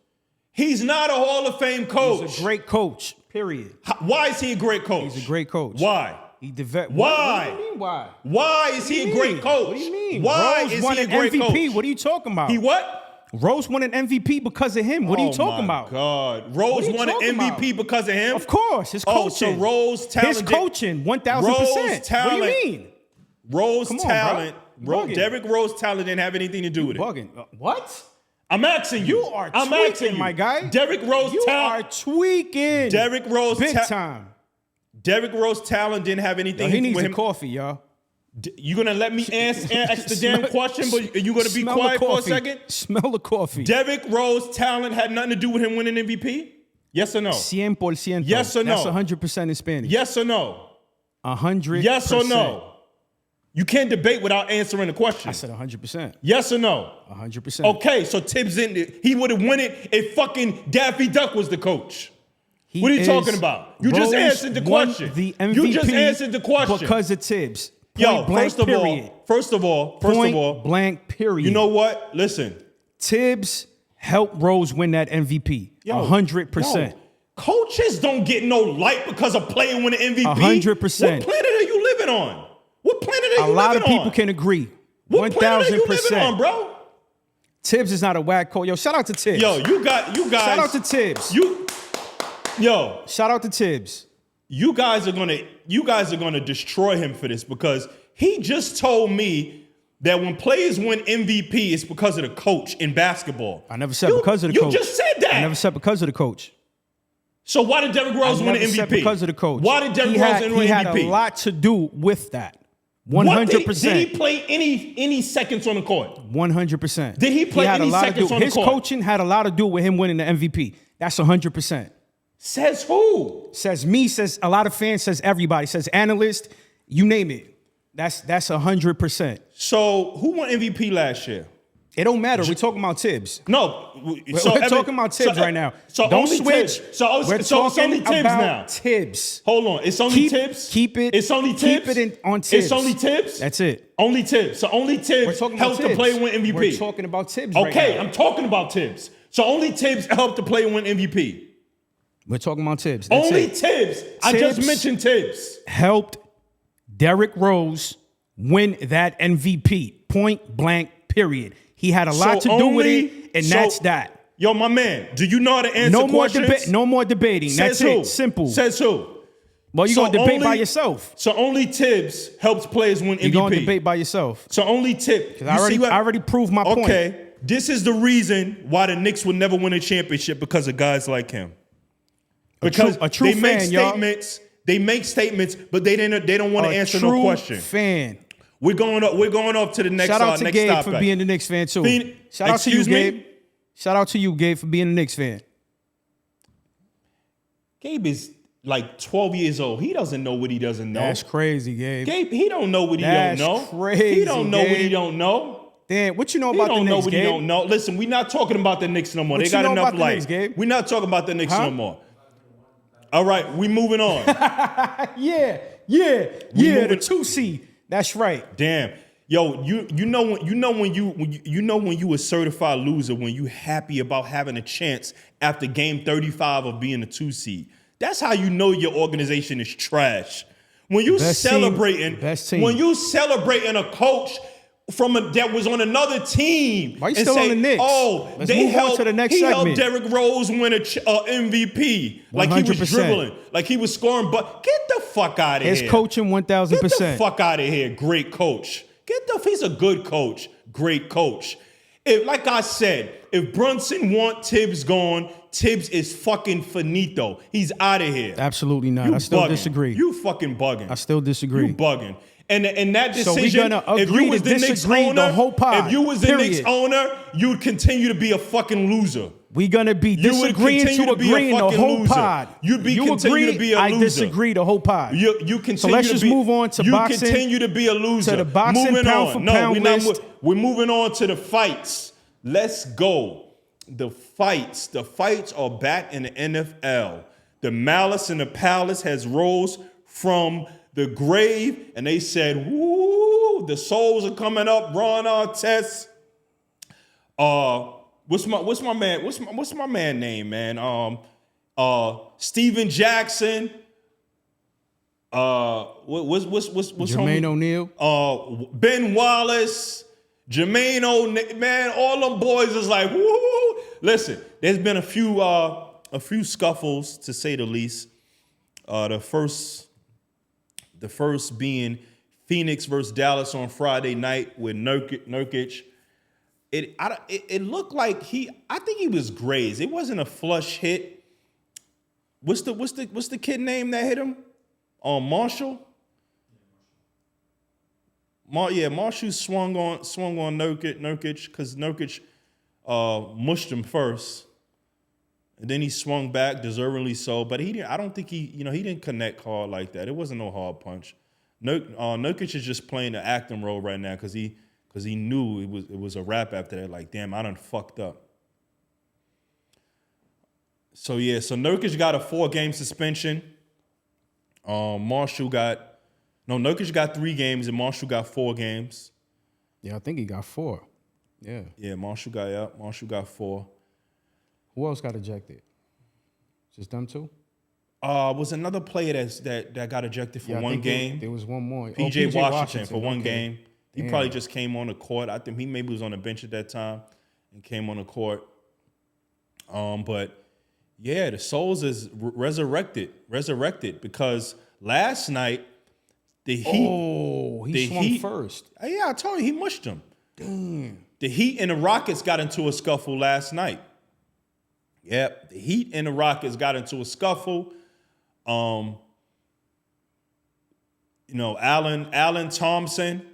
He's not a Hall of Fame coach. He's a great coach, period. Why is he a great coach? He's a great coach. Why? He Why? What do you mean why? Why is he a great coach? What do you mean? Why Rose is won he a an great MVP. coach? What are you talking about? He what? Rose won an MVP because of him. What are you talking about? Oh, my God. Rose are you won an talking MVP about? because of him? Of course. His coaching. Oh, so Rose talent. His coaching, 1,000%. What do you mean? Rose Come on, talent. bro. Bugging. Derrick Rose talent didn't have anything to do with it. Bugging. What? I'm asking you. You are I'm tweaking, asking you. my guy. Derrick Rose You talent. are tweaking. Derrick Rose Big time. Derrick Rose talent didn't have anything Yo, he with needs a him. coffee, y'all. You gonna let me ask the damn question, but you gonna be Smell the quiet for a coffee. second? Smell the coffee. Derrick Rose talent had nothing to do with him winning MVP? Yes or no? 100%. Yes or no? That's 100% in Spanish. Yes or no? 100%. Yes or no? You can't debate without answering the question. I said 100%. Yes or no? 100%. Okay, so Tibbs he would have won it if fucking Daffy Duck was the coach. He What are you is- talking about? You just Rose answered the won question. The MVP You just answered the question. because of Tibbs. Yo, Point blank, period. first of all, Point blank, period. you know what? Listen. Tibbs helped Rose win that MVP. 100%. Yo, coaches don't get no light because a player win an MVP. 100%. What planet are you living on? What planet are you A living on? lot of people can agree. What planet are you living on, 1,000%. bro? Tibbs is not a whack coach. Yo, shout out to Tibbs. Yo, you guys. Shout out to Tibbs. Shout out to Tibbs. You guys are gonna destroy him for this, because he just told me that when players win MVP, it's because of the coach in basketball. I never said because of the coach. You just said that. I never said because of the coach. So why did Derrick Rose win the MVP? Said because of the coach. Why did Derrick Rose win the MVP? He had a lot to do with that. 100%. Did he play any seconds on the court? 100%. Did he play any seconds on the court? His coaching had a lot to do with him winning the MVP. That's 100%. Says who? Says me, says a lot of fans, says everybody, says analyst, you name it. That's 100%. So who won MVP last year? It don't matter. We're talking about Tibbs. No. We're talking about Tibbs right now. So don't only switch. Tibbs. So We're it's only talking Tibbs about now. Tibbs. Hold on. It's only Tibbs? Keep it. It's only Tibbs? Keep it on Tibbs. It's only Tibbs? That's it. Only Tibbs. So only We're Tibbs talking about helped the Tibbs. player win MVP. We're talking about Tibbs right Okay, now. I'm talking about Tibbs. So only Tibbs helped the player win MVP. We're talking about Tibbs. That's Only it. Tibbs. I just Tibbs mentioned Tibbs. helped Derrick Rose win that MVP. Point blank, period. He had a lot to do with it, and that's that. Yo, my man, do you know how to answer questions? No more debating. Says That's who? it. Simple. Says who? Well, you're So going to debate by only- yourself. So only Tibbs helps players win MVP. You're going to debate by yourself. So only Tibbs. I already proved my point. Okay, this is the reason why the Knicks will never win a championship, because of guys like him. Because a true they make fan, y'all. statements. They make statements, but they don't want to answer no question. Fan. We're going off to the next. Shout out to next Gabe topic. for being the Knicks fan too. Shout out to you, Excuse me? Gabe. Shout out to you, Gabe, for being a Knicks fan. Gabe is like 12 years old. He doesn't know what he doesn't know. That's crazy, Gabe. Gabe, he don't know what he That's don't know. crazy, He don't know what he Gabe. don't know. Damn, what you know He about the don't know Knicks, what he Gabe? don't know. Listen, we're not talking about the Knicks no more. What They you got know enough about the light. Knicks, Gabe? We're not talking about the Knicks Huh? no more. All right, we moving on. Yeah, moving- the 2C. That's right. Damn. Yo, you know when you a certified loser, when you happy about having a chance after game 35 of being a 2 seed. That's how you know your organization is trash. When you Best team. when you celebrating a coach that was on another team. Why you and still say, on the Knicks? Oh, Let's they move on helped, to the next he segment. helped Derrick Rose win a MVP. Like he was 100%. dribbling, like he was scoring. But get the fuck out of here. His coaching, Get the 1,000%. fuck out of here. Great coach. He's a good coach. Great coach. Like I said, if Brunson want Tibbs gone, Tibbs is fucking finito. He's out of here. Absolutely not. You I still bugging. disagree. You fucking bugging. I still disagree. You bugging. And that So we decision, gonna if agree you was to the Knicks disagree owner, the whole pod, if you was the period. Knicks owner, you would continue to be a fucking loser. We're going to be You would disagreeing continue to to be a agreeing the fucking whole loser. pod. You'd be You continue agree, to be a I loser. disagree the whole pod. You continue So let's to just be, move on to boxing. You continue to be a loser. To the boxing moving pound on. for No, pound we're not. list. We're moving on to the fights. Let's go. The fights are back in the NFL. The Malice in the Palace has rose from the grave, and they said, "Woo, the souls are coming up." Ron Artest. What's my man name, man? Steven Jackson. What's Jermaine O'Neal. Ben Wallace, Jermaine O'Neal, man, all them boys is like, woo. Listen, there's been a few scuffles, to say the least. The first being Phoenix versus Dallas on Friday night with Nurkic. It looked like I think he was grazed. It wasn't a flush hit. What's the kid name that hit him? Marshall. Marshall swung on Nurkic because Nurkic mushed him first, and then he swung back, deservingly so. But he didn't. I don't think he didn't connect hard like that. It wasn't no hard punch. Nurkic is just playing the acting role right now because he knew it was a wrap after that. Like, damn, I done fucked up. So Nurkic got a 4-game suspension. Nurkic got 3 games and Marshall got 4 games. Yeah, I think he got 4. Yeah. Yeah, Marshall got 4. Who else got ejected? Just them two? Was another player that got ejected for one game. There was one more. PJ Washington for one game. He Damn. probably just came on the court. I think he maybe was on the bench at that time and came on the court. But yeah, the Souls is resurrected because last night The Heat. Oh, he swung first. Yeah, I told you he mushed him. Damn. The Heat and the Rockets got into a scuffle last night. Yep, the Heat and the Rockets got into a scuffle. Allen Thompson.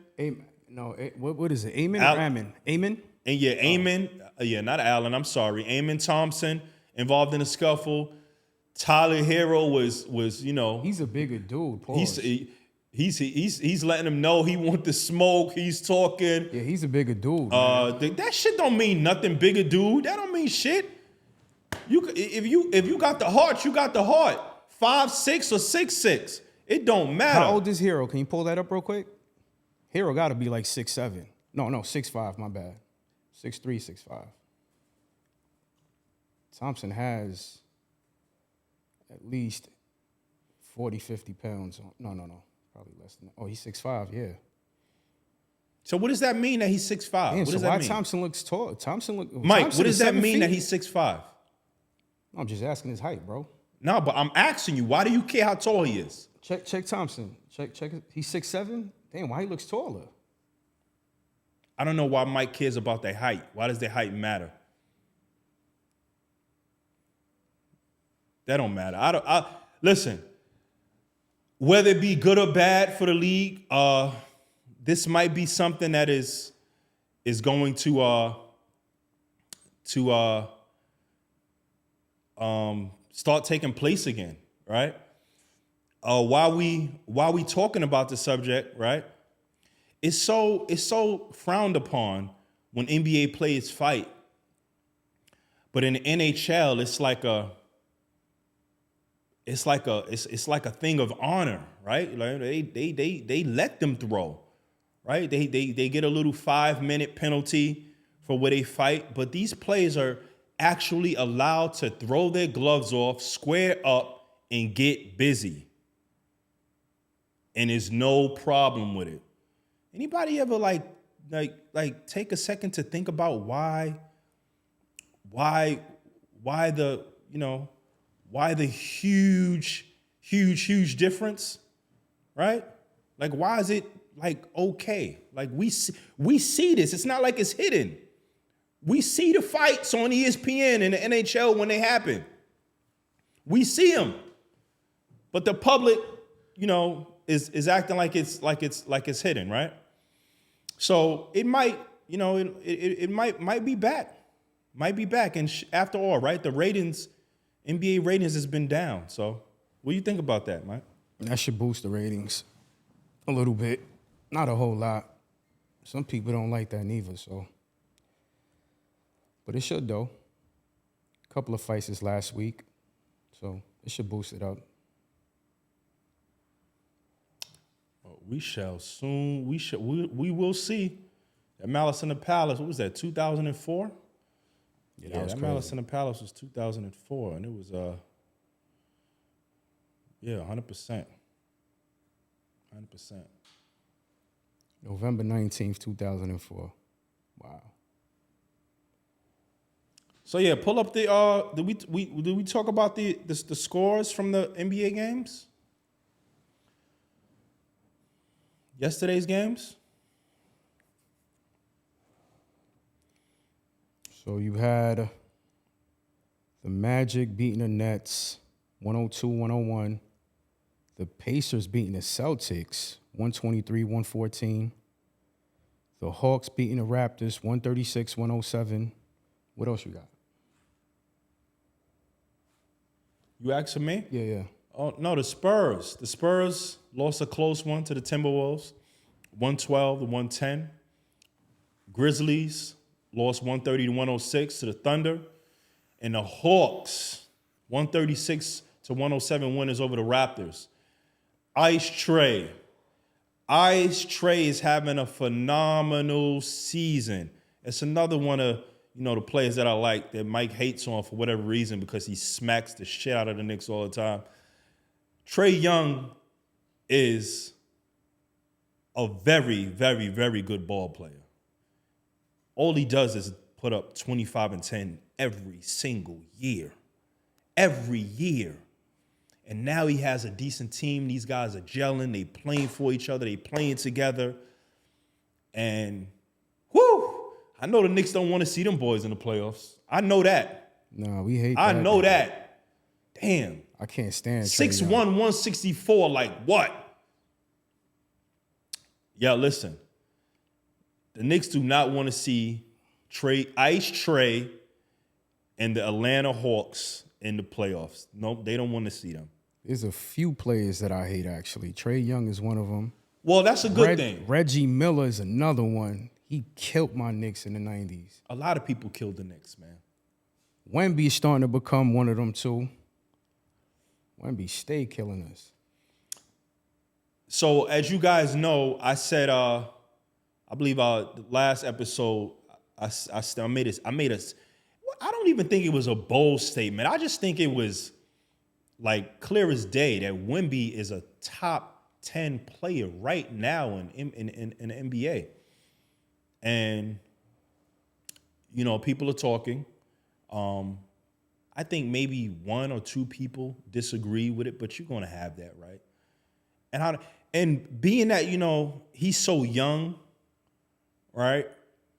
What is it? Amon or Ammon? Amon? And yeah, Amon. Not Allen. I'm sorry. Amon Thompson involved in a scuffle. Tyler Hero was He's a bigger dude. Pause. He's letting him know he want the smoke. He's talking. Yeah, he's a bigger dude. That shit don't mean nothing. Bigger dude. That don't mean shit. If you got the heart, you got the heart. 5'6" or 6'6". It don't matter. How old is Hero? Can you pull that up real quick? Hero got to be like 6'7". No, 6'5". My bad. 6'3", 6'5". Thompson has at least 40, 50 pounds. No. Probably less than that. Oh, he's 6'5", yeah. So what does that mean that he's 6'5"? Damn, What does that mean? Thompson looks tall? Mike, Thompson what does that mean that he's 6'5"? I'm just asking his height, bro. No, but I'm asking you, why do you care how tall he is? Check Thompson. Check. He's 6'7". Damn, why he looks taller? I don't know why Mike cares about their height. Why does their height matter? That don't matter. Listen. Whether it be good or bad for the league, this might be something that is going to start taking place again, right? While we talking about the subject, right? It's so frowned upon when NBA players fight, but in the NHL, it's like a thing of honor, right? Like they let them throw, right? They get a little 5-minute penalty for where they fight, but these players are actually allowed to throw their gloves off, square up, and get busy. And there's no problem with it. Anybody ever like take a second to think about why the huge difference, right? Like, why is it like okay? Like we see this. It's not like it's hidden. We see the fights on ESPN and the NHL when they happen. We see them, but the public, is acting like it's hidden, right? So it might, it might be back, and after all, right, the ratings. NBA ratings has been down. So what do you think about that, Mike? That should boost the ratings a little bit. Not a whole lot. Some people don't like that neither, so. But it should, though. A couple of fights this last week, so it should boost it up. Well, we shall soon. We will see. At Malice in the Palace, what was that, 2004? Yeah, that Malice in the Palace was 2004, and it was 100%. November 19th, 2004. Wow. So yeah, pull up the did we talk about the scores from the NBA games? Yesterday's games? So you had the Magic beating the Nets 102-101. The Pacers beating the Celtics 123-114. The Hawks beating the Raptors 136-107. What else you got? You asking me? Yeah. Oh no, the Spurs. The Spurs lost a close one to the Timberwolves, 112-110. Grizzlies lost 130-106 to the Thunder. And the Hawks, 136-107 winners over the Raptors. Ice Trae is having a phenomenal season. It's another one of, the players that I like that Mike hates on for whatever reason because he smacks the shit out of the Knicks all the time. Trae Young is a very, very, very good ball player. All he does is put up 25 and 10 every single year. Every year. And now he has a decent team. These guys are gelling. They playing for each other. They playing together. And, whoo, I know the Knicks don't want to see them boys in the playoffs. I know that. Nah, we hate I that. know that. Damn. I can't stand 6'1", Trae Young. 164, like what? Yeah, listen. The Knicks do not want to see Ice Trae and the Atlanta Hawks in the playoffs. Nope, they don't want to see them. There's a few players that I hate, actually. Trae Young is one of them. Well, that's a good thing. Reggie Miller is another one. He killed my Knicks in the 90s. A lot of people killed the Knicks, man. Wemby's starting to become one of them, too. Wemby stay killing us. So, as you guys know, I said, I believe the last episode, I made a, I don't even think it was a bold statement. I just think it was like clear as day that Wemby is a top 10 player right now in the NBA. And, you know, people are talking. I think maybe one or two people disagree with it, but you're going to have that, right? And being that, you know, he's so young, right?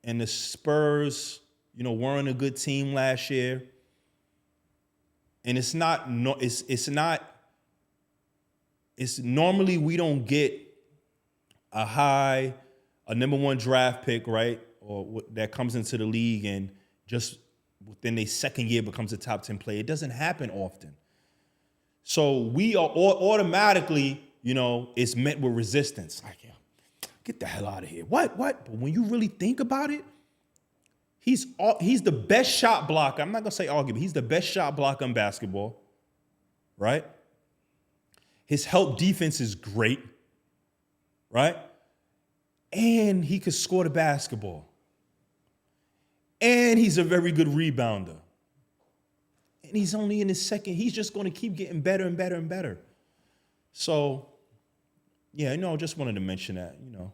And the Spurs, you know, weren't a good team last year. And it's normally we don't get a number one draft pick, right? Or that comes into the league and just within their second year becomes a top 10 player. It doesn't happen often. So we are automatically, you know, it's met with resistance. Like, yeah, get the hell out of here. What? But when you really think about it, he's the best shot blocker. I'm not going to say arguably. He's the best shot blocker in basketball, right? His help defense is great, right? And he could score the basketball. And he's a very good rebounder. And he's only in his second. He's just going to keep getting better and better and better. So, yeah, you know, I just wanted to mention that, you know,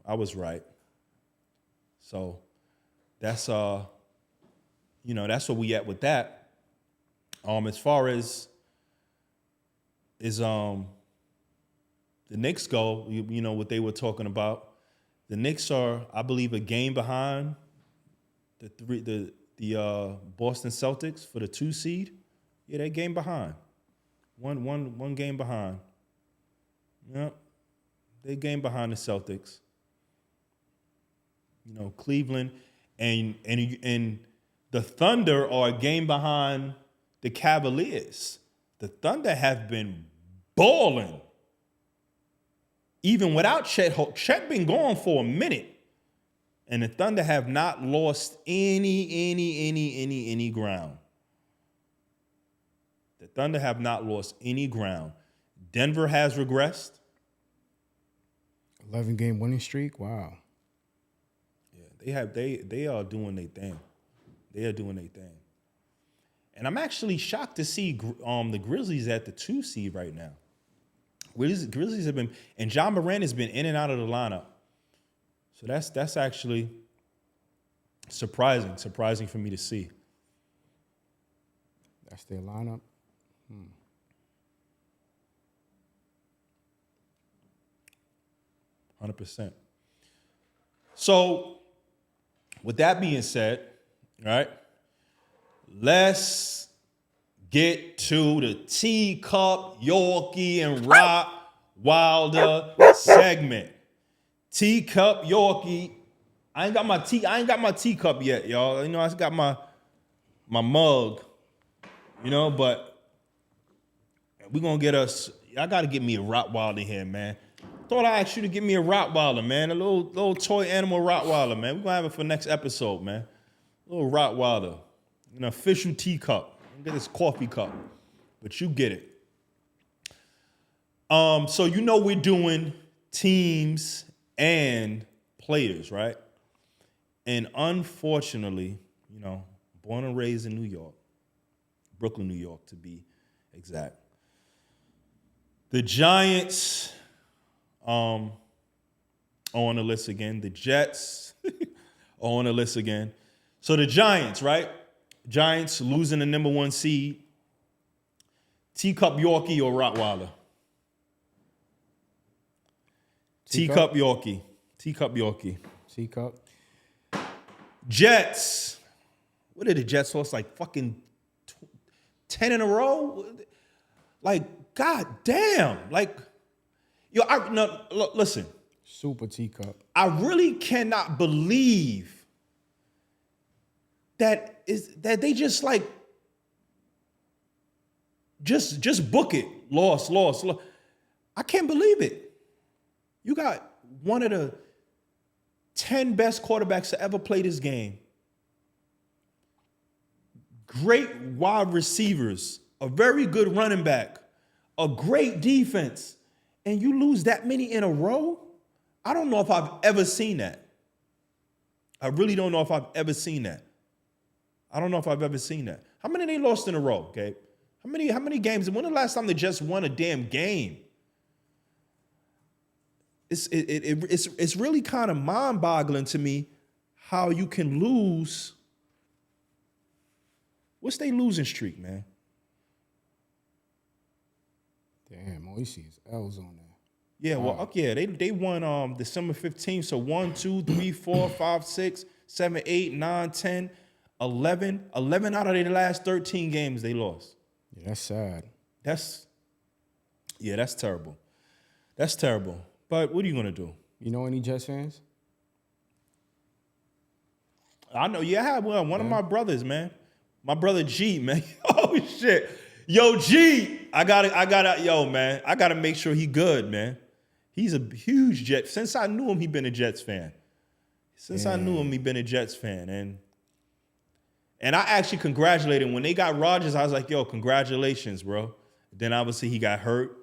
I was right. So that's you know, that's where we at with that. As far as the Knicks go, you know what they were talking about. The Knicks are, I believe, a game behind the Boston Celtics for the 2 seed. Yeah, they game behind. One game behind. Yep. They game behind the Celtics. You know, Cleveland and the Thunder are a game behind the Cavaliers. The Thunder have been balling. Even without Chet, Chet been gone for a minute. And the Thunder have not lost any ground. The Thunder have not lost any ground. Denver has regressed. 11-game winning streak. Wow. Yeah, they are doing their thing. They are doing their thing. And I'm actually shocked to see the Grizzlies at the 2 seed right now. Grizzlies have been, and John Morant has been in and out of the lineup. So that's actually surprising for me to see. That's their lineup. 100%. So, with that being said, all right, let's get to the Teacup, Yorkie, and Rock Wilder segment. Teacup, Yorkie. I ain't got my teacup yet, y'all. You know, I just got my mug. You know, but we're gonna get us. I gotta get me a Rottweiler here, man. Thought I asked you to get me a Rottweiler, man. A little toy animal Rottweiler, man. We're gonna have it for next episode, man. A little Rottweiler. An official teacup. Get this coffee cup. But you get it. So you know we're doing teams and players, right? And unfortunately, you know, born and raised in New York, Brooklyn, New York to be exact. The Giants are on the list again. The Jets are on the list again. So the Giants, right? Giants losing the number 1 seed. Teacup Yorkie or Rottweiler? Teacup Yorkie. Teacup Yorkie. Teacup. Jets. What did the Jets lost? Like fucking 10 in a row? Like, god damn. Like, yo, listen. Super teacup. I really cannot believe that they just like just book it. Lost. I can't believe it. You got one of the 10 best quarterbacks to ever play this game. Great wide receivers, a very good running back, a great defense, and you lose that many in a row? I don't know if I've ever seen that. I really don't know if I've ever seen that. I don't know if I've ever seen that. How many they lost in a row, okay? How many games? And when the last time they just won a damn game? It's really kind of mind-boggling to me how you can lose. What's their losing streak, man? Damn, all you see is L's on there. Yeah, well, yeah, they won December 15th. So 1, 2, 3, 4, 5, 6, 7, 8, 9, 10, 11. 11 out of their last 13 games they lost. Yeah, that's sad. That's terrible. That's terrible. But what are you gonna do? You know any Jets fans? I know. Yeah, I have one of my brothers, man. My brother G, man. Oh shit, yo G, I gotta make sure he good, man. He's a huge Jet. Since I knew him, he been a Jets fan. I knew him, he been a Jets fan, and I actually congratulated him when they got Rodgers. I was like, yo, congratulations, bro. Then obviously he got hurt.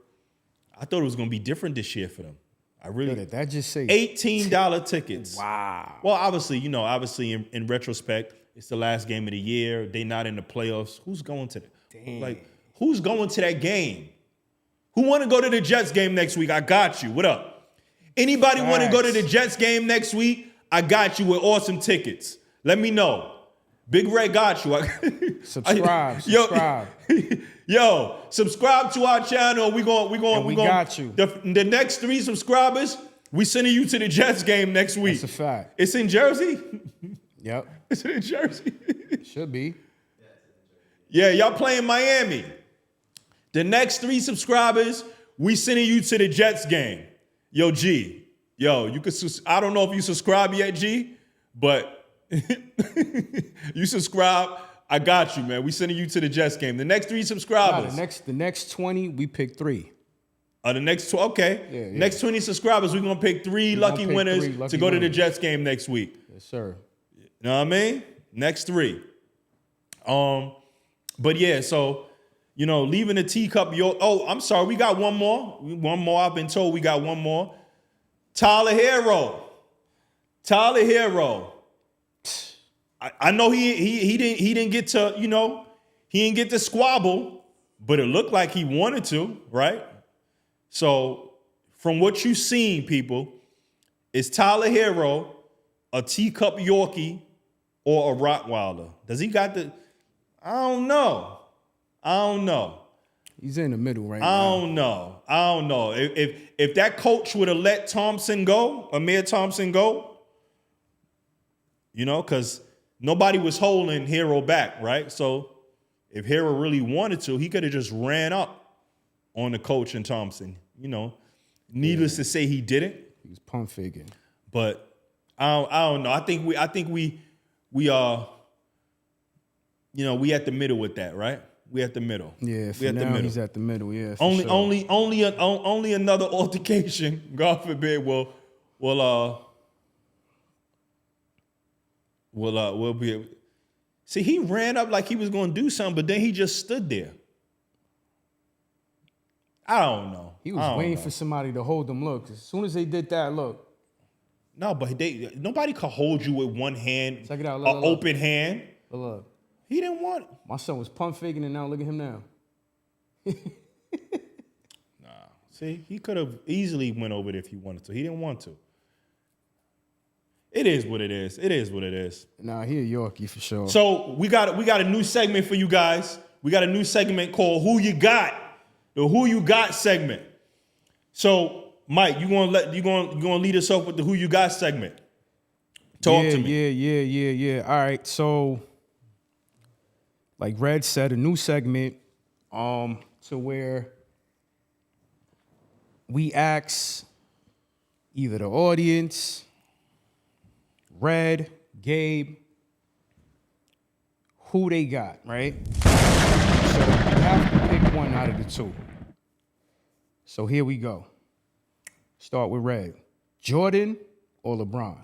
I thought it was gonna be different this year for them. I really What did that just say? $18 tickets. Wow. Well, obviously, in retrospect, it's the last game of the year. They not in the playoffs. Who's going to that? Damn. Like, who's going to that game? Who want to go to the Jets game next week? I got you. What up? Anybody want to go to the Jets game next week? I got you with awesome tickets. Let me know. Big Red got you. Subscribe. Yo, subscribe to our channel. We got you. The next 3 subscribers, we sending you to the Jets game next week. That's a fact. It's in Jersey? Yep. Is it in Jersey? Should be. Yeah, y'all playing Miami. The next 3 subscribers, we sending you to the Jets game. Yo, G. Yo, you could. I don't know if you subscribe yet, G, but you subscribe. I got you, man. We sending you to the Jets game. The next 3 subscribers. The next 20, we pick 3. The next okay. Yeah. Next 20 subscribers, we're gonna pick 3 lucky winners to go to the Jets game next week. Yes, sir. You know what I mean? Next 3. But yeah, so leaving the teacup. I'm sorry, we got one more. I've been told we got one more. Tyler Hero. I know he didn't get to, he didn't get to squabble, but it looked like he wanted to, right? So from what you've seen, people, is Tyler Hero a teacup Yorkie or a Rottweiler? Does he got the? I don't know. He's in the middle right now. I don't know. If that coach would have let Amir Thompson go, because nobody was holding Hero back, right? So if Hero really wanted to, he could have just ran up on the coach and Thompson. Needless to say, he didn't. He was pump faking. But I don't know. I think we are. We at the middle with that, right? We at the middle. Yeah, for now he's at the middle. Yeah, only another altercation, God forbid, will be. See, he ran up like he was going to do something, but then he just stood there. I don't know. He was waiting for somebody to hold him. Look, as soon as they did that, look. No, but nobody could hold you with one hand. Check it out. Look, open hand. Look. He didn't want it. My son was pump faking, and now look at him now. Nah. See, he could have easily went over it if he wanted to. He didn't want to. It is what it is. Nah, he a Yorkie for sure. So we got a new segment for you guys. We got a new segment called Who You Got? the Who You Got segment. So, Mike, you gonna lead us off with the Who You Got segment. Talk to me. Yeah. All right, so like Red said, a new segment to where we ask either the audience, Red, Gabe, who they got, right? So you have to pick one out of the two. So here we go. Start with Red. Jordan or LeBron?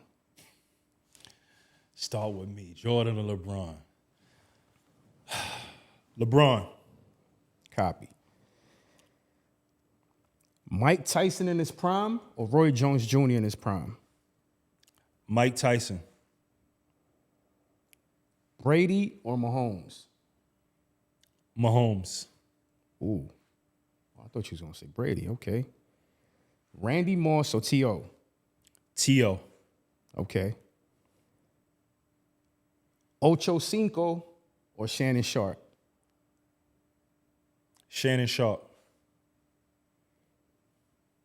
Start with me. Jordan or LeBron? LeBron. Copy. Mike Tyson in his prime or Roy Jones Jr. in his prime? Mike Tyson. Brady or Mahomes? Mahomes. Ooh. I thought you was going to say Brady. Okay. Randy Moss or T.O.? T.O. Okay. Ocho Cinco or Shannon Sharp? Shannon Sharp.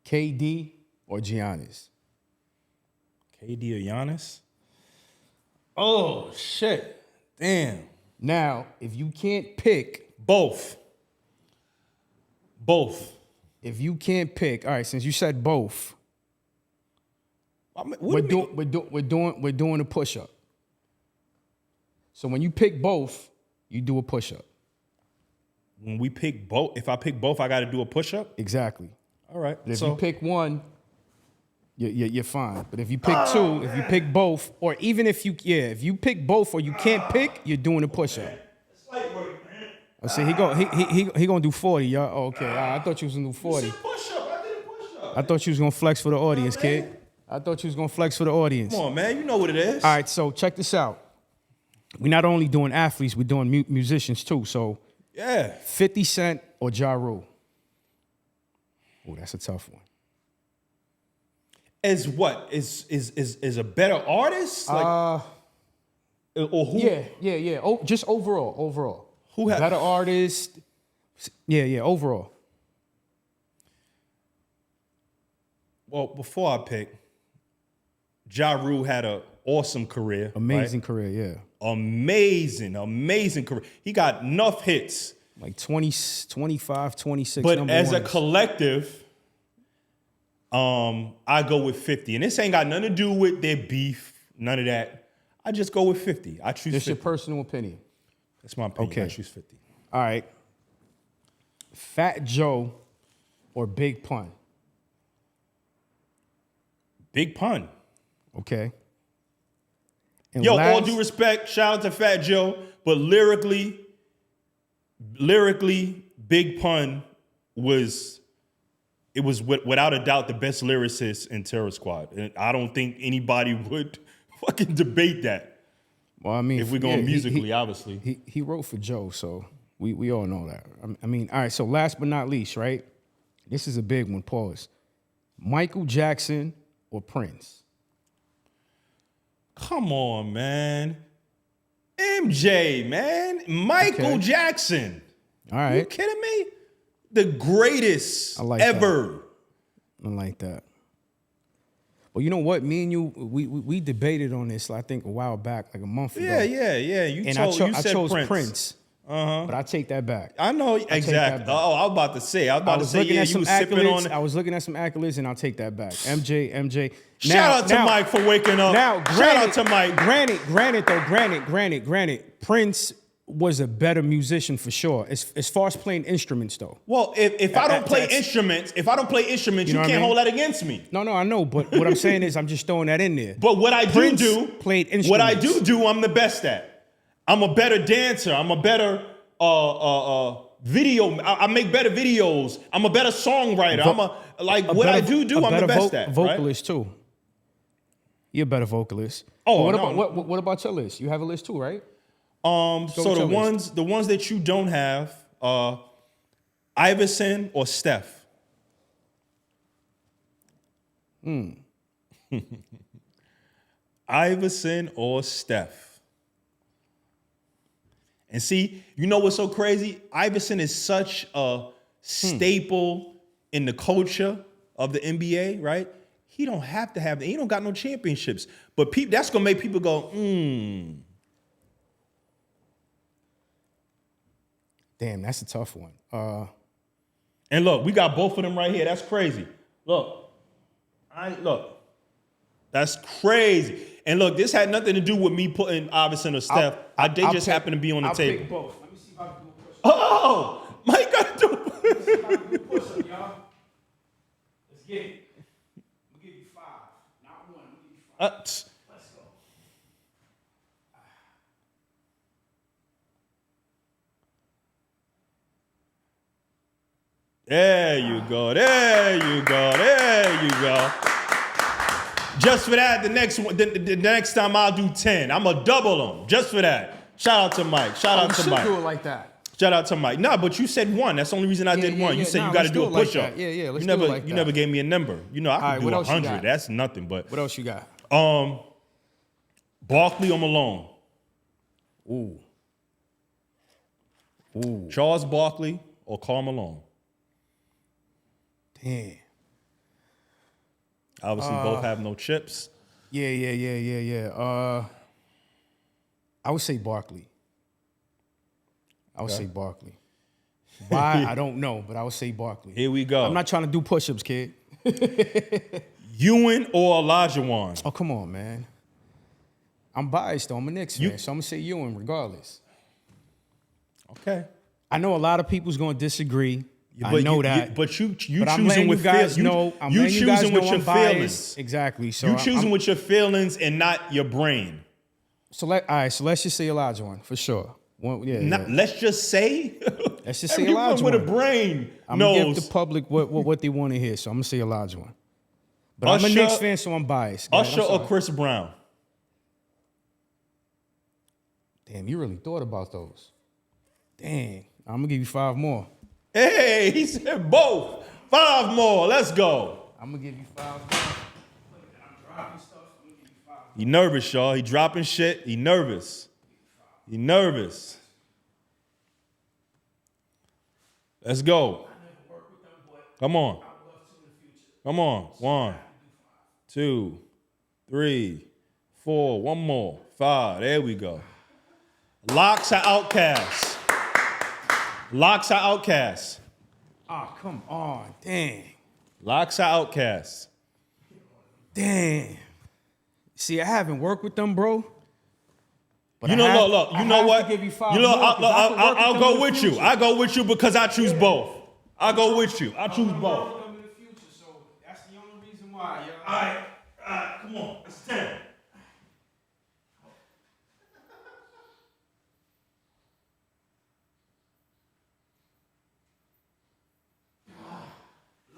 KD or Giannis? KD or Giannis? Oh, shit. Damn. Now, if you can't pick, Both. if you can't pick, all right, since you said both, I mean, we're doing a push-up. So when you pick both, you do a push-up. When we pick both, if I pick both, I got to do a push-up? Exactly. All right. But if you pick one, you're fine. But if you pick two, if you pick both, or even if you pick both or you can't pick, you're doing a push-up. It's light work, man. I see he gonna do 40, y'all. Oh, okay. I thought you was gonna do 40. Push-up. I did a push-up. I thought you was gonna flex for the audience, kid. I thought you was gonna flex for the audience. Come on, man. You know what it is. All right, so check this out. We're not only doing athletes, we're doing musicians too. So Yeah. 50 Cent or Ja Rule? Oh, that's a tough one. As what? Is a better artist? Like, or who? Yeah. Oh, just overall. Who had better artist? Yeah, overall. Well, before I pick, Ja Rule had an awesome career. Amazing right? career, yeah. Amazing career. He got enough hits. Like 20, 25, 26 But number as a ones. collective, I go with 50. And this ain't got nothing to do with their beef, none of that. I just go with 50. I choose Just 50. your personal opinion. That's my opinion. Okay. I choose 50. All right. Fat Joe or Big Pun? Big Pun. Okay. And Yo, last, all due respect, shout out to Fat Joe, but lyrically, Big Pun was without a doubt the best lyricist in Terror Squad. And I don't think anybody would fucking debate that. Well, I mean, If we're going musically, obviously. He wrote for Joe, so we all know that. I mean, all right, so last but not least, right? This is a big one, pause. Michael Jackson or Prince? Come on, man. MJ, man. Michael Jackson. All right. You kidding me? The greatest ever. I like that. Well, you know what? Me and you, we debated on this, I think, a while back, like a month ago. Yeah. I chose Prince. But I take that back. I know exactly. Oh, I was about to say. I was looking at some accolades, and I'll take that back. MJ. Shout out to Mike for waking up. Now, shout out to Mike. Granted, Prince was a better musician for sure. As far as playing instruments, though. Well, if I don't play instruments, you can't hold that against me. No, I know. But what I'm saying is, I'm just throwing that in there. But what I Prince do played instruments. What I do, I'm the best at. I'm a better dancer. I'm a better video. I make better videos. I'm a better songwriter. I'm the best at. Vocalist right? too. You're a better vocalist. Oh, what about your list? You have a list too, right? So the ones that you don't have, Iverson or Steph. Iverson or Steph. And see, you know what's so crazy? Iverson is such a staple in the culture of the NBA, right? He don't have to have, he don't got no championships. But that's going to make people go, Damn, that's a tough one. And look, we got both of them right here. That's crazy. Look, that's crazy. And look, this had nothing to do with me putting Iverson or Steph. They just happen to be on the table. Pick both. Let me see if I can do a push-up. Oh, Mike got to do Let me see if I can do a push-up, y'all. Let's get it. We'll give you 5, not 1. We'll give you 5. Let's go. There you go. There you go. There you go. Just for that, the next time I'll do 10. I'm going to double them just for that. Shout out to Mike. Shout out to Mike. Do it like that. Shout out to Mike. No, but you said 1. That's the only reason I did 1. You said you got to do a push-up. Like yeah, let's do it like that. You never gave me a number. You know, I could do 100. That's nothing. But what else you got? Barkley or Malone? Ooh. Charles Barkley or Karl Malone? Damn. Obviously, both have no chips. Yeah. I would say Barkley. Why? I don't know, but I would say Barkley. Here we go. I'm not trying to do push-ups, kid. Ewing or Olajuwon? Oh, come on, man. I'm biased, though. I'm a Knicks fan, so I'm going to say Ewing regardless. Okay. I know a lot of people's going to disagree. I know that. But you but I'm choosing with feelings. You choosing with your feelings. Exactly. So you choosing with your feelings and not your brain. So let's just say Olajuwon for sure. Let's just say. Let's just say Everyone Olajuwon. with a brain I'm knows. gonna give the public what they want to hear. So I'm gonna say Olajuwon. But I'm a Knicks fan, so I'm biased. Usher or Chris Brown? Damn, you really thought about those. Dang, I'm gonna give you 5 more. Hey, he said both. 5 more. Let's go. I'm gonna give you 5 more. I'm dropping stuff. I'm gonna give you 5 more. He nervous, y'all. He dropping shit. He nervous. Let's go. Come on. Come on. 1, 2, 3, 4. 1 more. 5. There we go. Locks are outcasts. Oh, come on. Dang. Locks are outcasts. Damn. See, I haven't worked with them, bro. But look. You know what? Give you 5 I'll go with you. I go with you because I choose both. I go with you. I choose both. In the future, so that's the only reason why. All right. Come on. It's 10.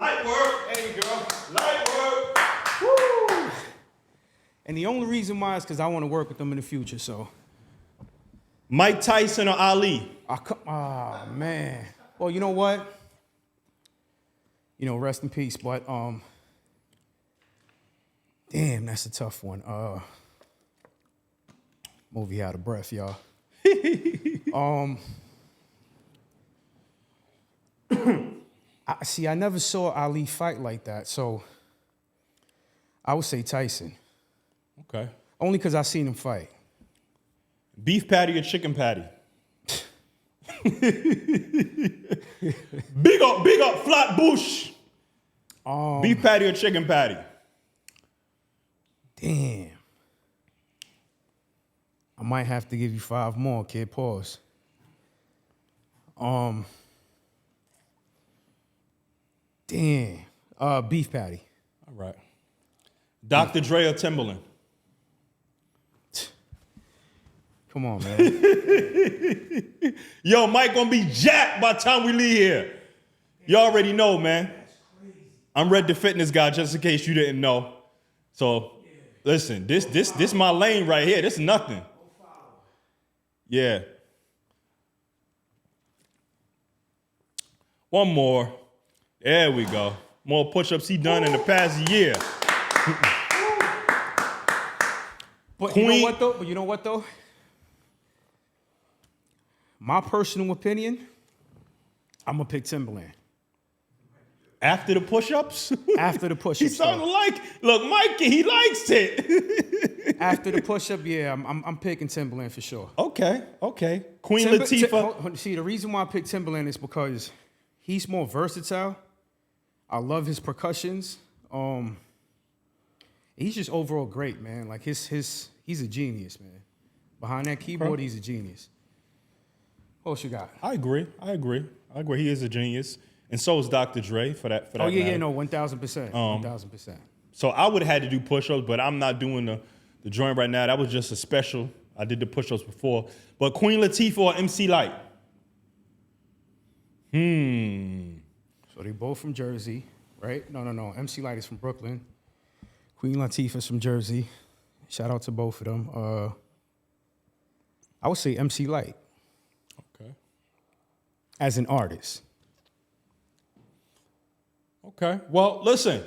Light work. There you go. Light work. Woo! And the only reason why is because I want to work with them in the future, so. Mike Tyson or Ali? Oh, man. Well, you know what? Rest in peace, but damn, that's a tough one. Movie out of breath, y'all. I never saw Ali fight like that, so I would say Tyson. Okay. Only because I seen him fight. Beef patty or chicken patty? Big up, Flatbush. Beef patty or chicken patty? Damn. I might have to give you 5 more, kid. Pause. Damn. Beef patty. All right. Dr. Dre or Timberland? Come on, man. Yo, Mike gonna be jacked by the time we leave here. You already know, man. I'm Red the Fitness Guy, just in case you didn't know. So, listen, this my lane right here. This is nothing. Yeah. 1 more. There we go. More push-ups he done in the past year. But you know what though? My personal opinion, I'm gonna pick Timberland. After the push-ups? After the push-ups. He's starting to like. Look, Mikey, he likes it. After the push-up, yeah, I'm picking Timberland for sure. Okay. Queen Latifah. See, the reason why I picked Timberland is because he's more versatile. I love his percussions. He's just overall great, man. Like he's a genius, man. Behind that keyboard, he's a genius. What else you got? I agree. He is a genius. And so is Dr. Dre for that Oh, yeah, matter. no, 1,000%. 1,000%. So I would have had to do push-ups, but I'm not doing the joint right now. That was just a special. I did the push-ups before. But Queen Latifah or MC Lyte? So they both from Jersey, right? No. MC Lyte is from Brooklyn. Queen Latifah's from Jersey. Shout out to both of them. I would say MC Lyte. Okay. As an artist. Okay. Well, listen.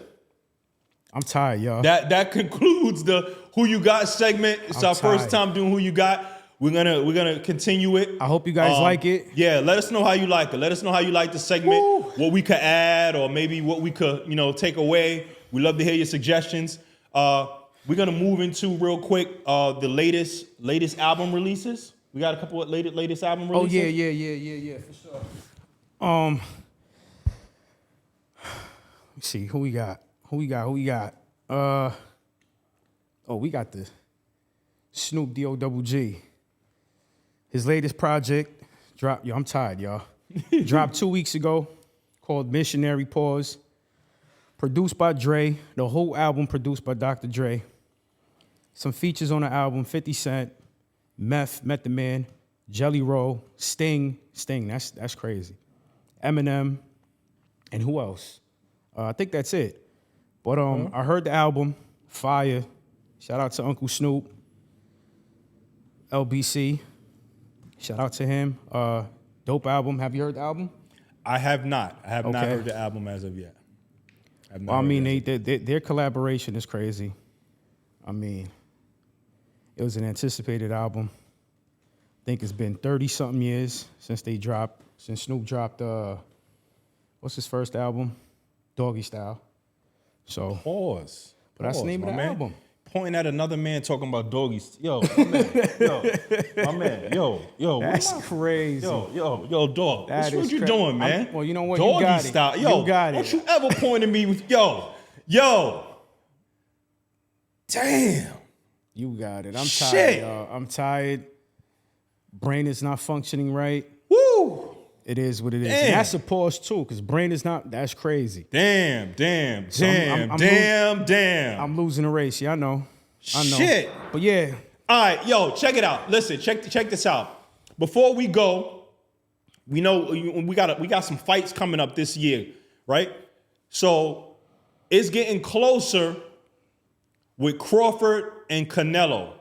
I'm tired, y'all. That concludes the Who You Got segment. It's our first time doing Who You Got. We're gonna continue it. I hope you guys like it. Yeah, let us know how you like it. Let us know how you like the segment. Woo. What we could add, or maybe what we could, take away. We love to hear your suggestions. We're gonna move into real quick the latest album releases. We got a couple of latest album releases. Oh yeah, for sure. Let's see who we got. We got the Snoop D-O-double-G. His latest project dropped. Yo, I'm tired, y'all. Dropped 2 weeks ago, called Missionary Pause. Produced by Dre. The whole album produced by Dr. Dre. Some features on the album: 50 Cent, Method Man, Jelly Roll, Sting. That's crazy. Eminem, and who else? I think that's it. But I heard the album, fire. Shout out to Uncle Snoop, LBC. Shout out to him. Dope album. Have you heard the album? I have not. I have not heard the album as of yet. Their collaboration is crazy. I mean, it was an anticipated album. I think it's been 30-something years since Snoop dropped, what's his first album? Doggy Style. So Pause. But that's the name of the album. Pointing at another man talking about doggies. Yo, my man. Yo. That's crazy. Yo, dog. That's what you doing, man. Well, you know what? Doggy you got style. It. Yo, you got don't it. you ever point at me with, yo. Damn. You got it. I'm Shit. tired, y'all. I'm tired. Brain is not functioning right. Woo. It is what it is. Damn. And that's a pause, too, because brain is not, that's crazy. Damn. So I'm losing the race. Yeah, I know. Shit. But yeah. All right, yo, check it out. Listen, check this out. Before we go, we know we got some fights coming up this year, right? So it's getting closer with Crawford and Canelo.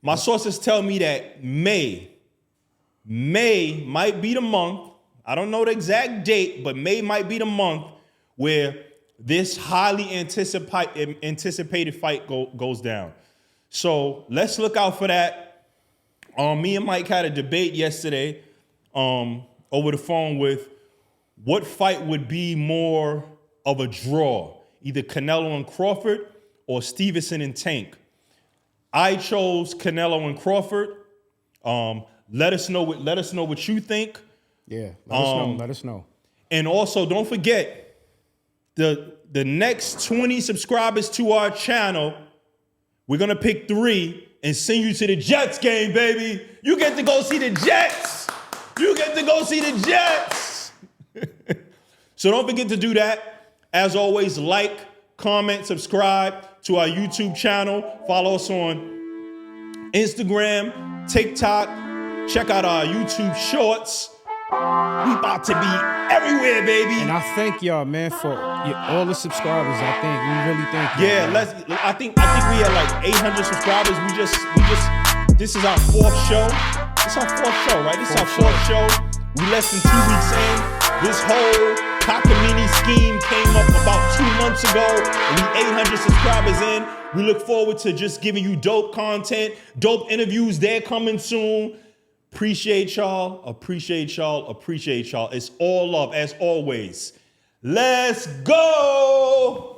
My sources tell me that May might be the month. I don't know the exact date, but May might be the month where this highly anticipated fight goes down. So let's look out for that. Me and Mike had a debate yesterday over the phone with what fight would be more of a draw, either Canelo and Crawford or Stevenson and Tank. I chose Canelo and Crawford. Let us know what you think. Yeah, let us know. And also, don't forget, the next 20 subscribers to our channel, we're going to pick 3 and send you to the Jets game, baby. You get to go see the Jets. So don't forget to do that. As always, like, comment, subscribe to our YouTube channel. Follow us on Instagram, TikTok. Check out our YouTube shorts. We about to be everywhere, baby. And I thank y'all, man, for all the subscribers. I think we really thank you. Yeah, I think we had like 800 subscribers. This is our 4th show. It's our 4th show, right? This is our 4th show. We less than 2 weeks in. This whole cockamini scheme came up about 2 months ago, and we 800 subscribers in. We look forward to just giving you dope content, dope interviews. They're coming soon. Appreciate y'all. It's all love, as always. Let's go.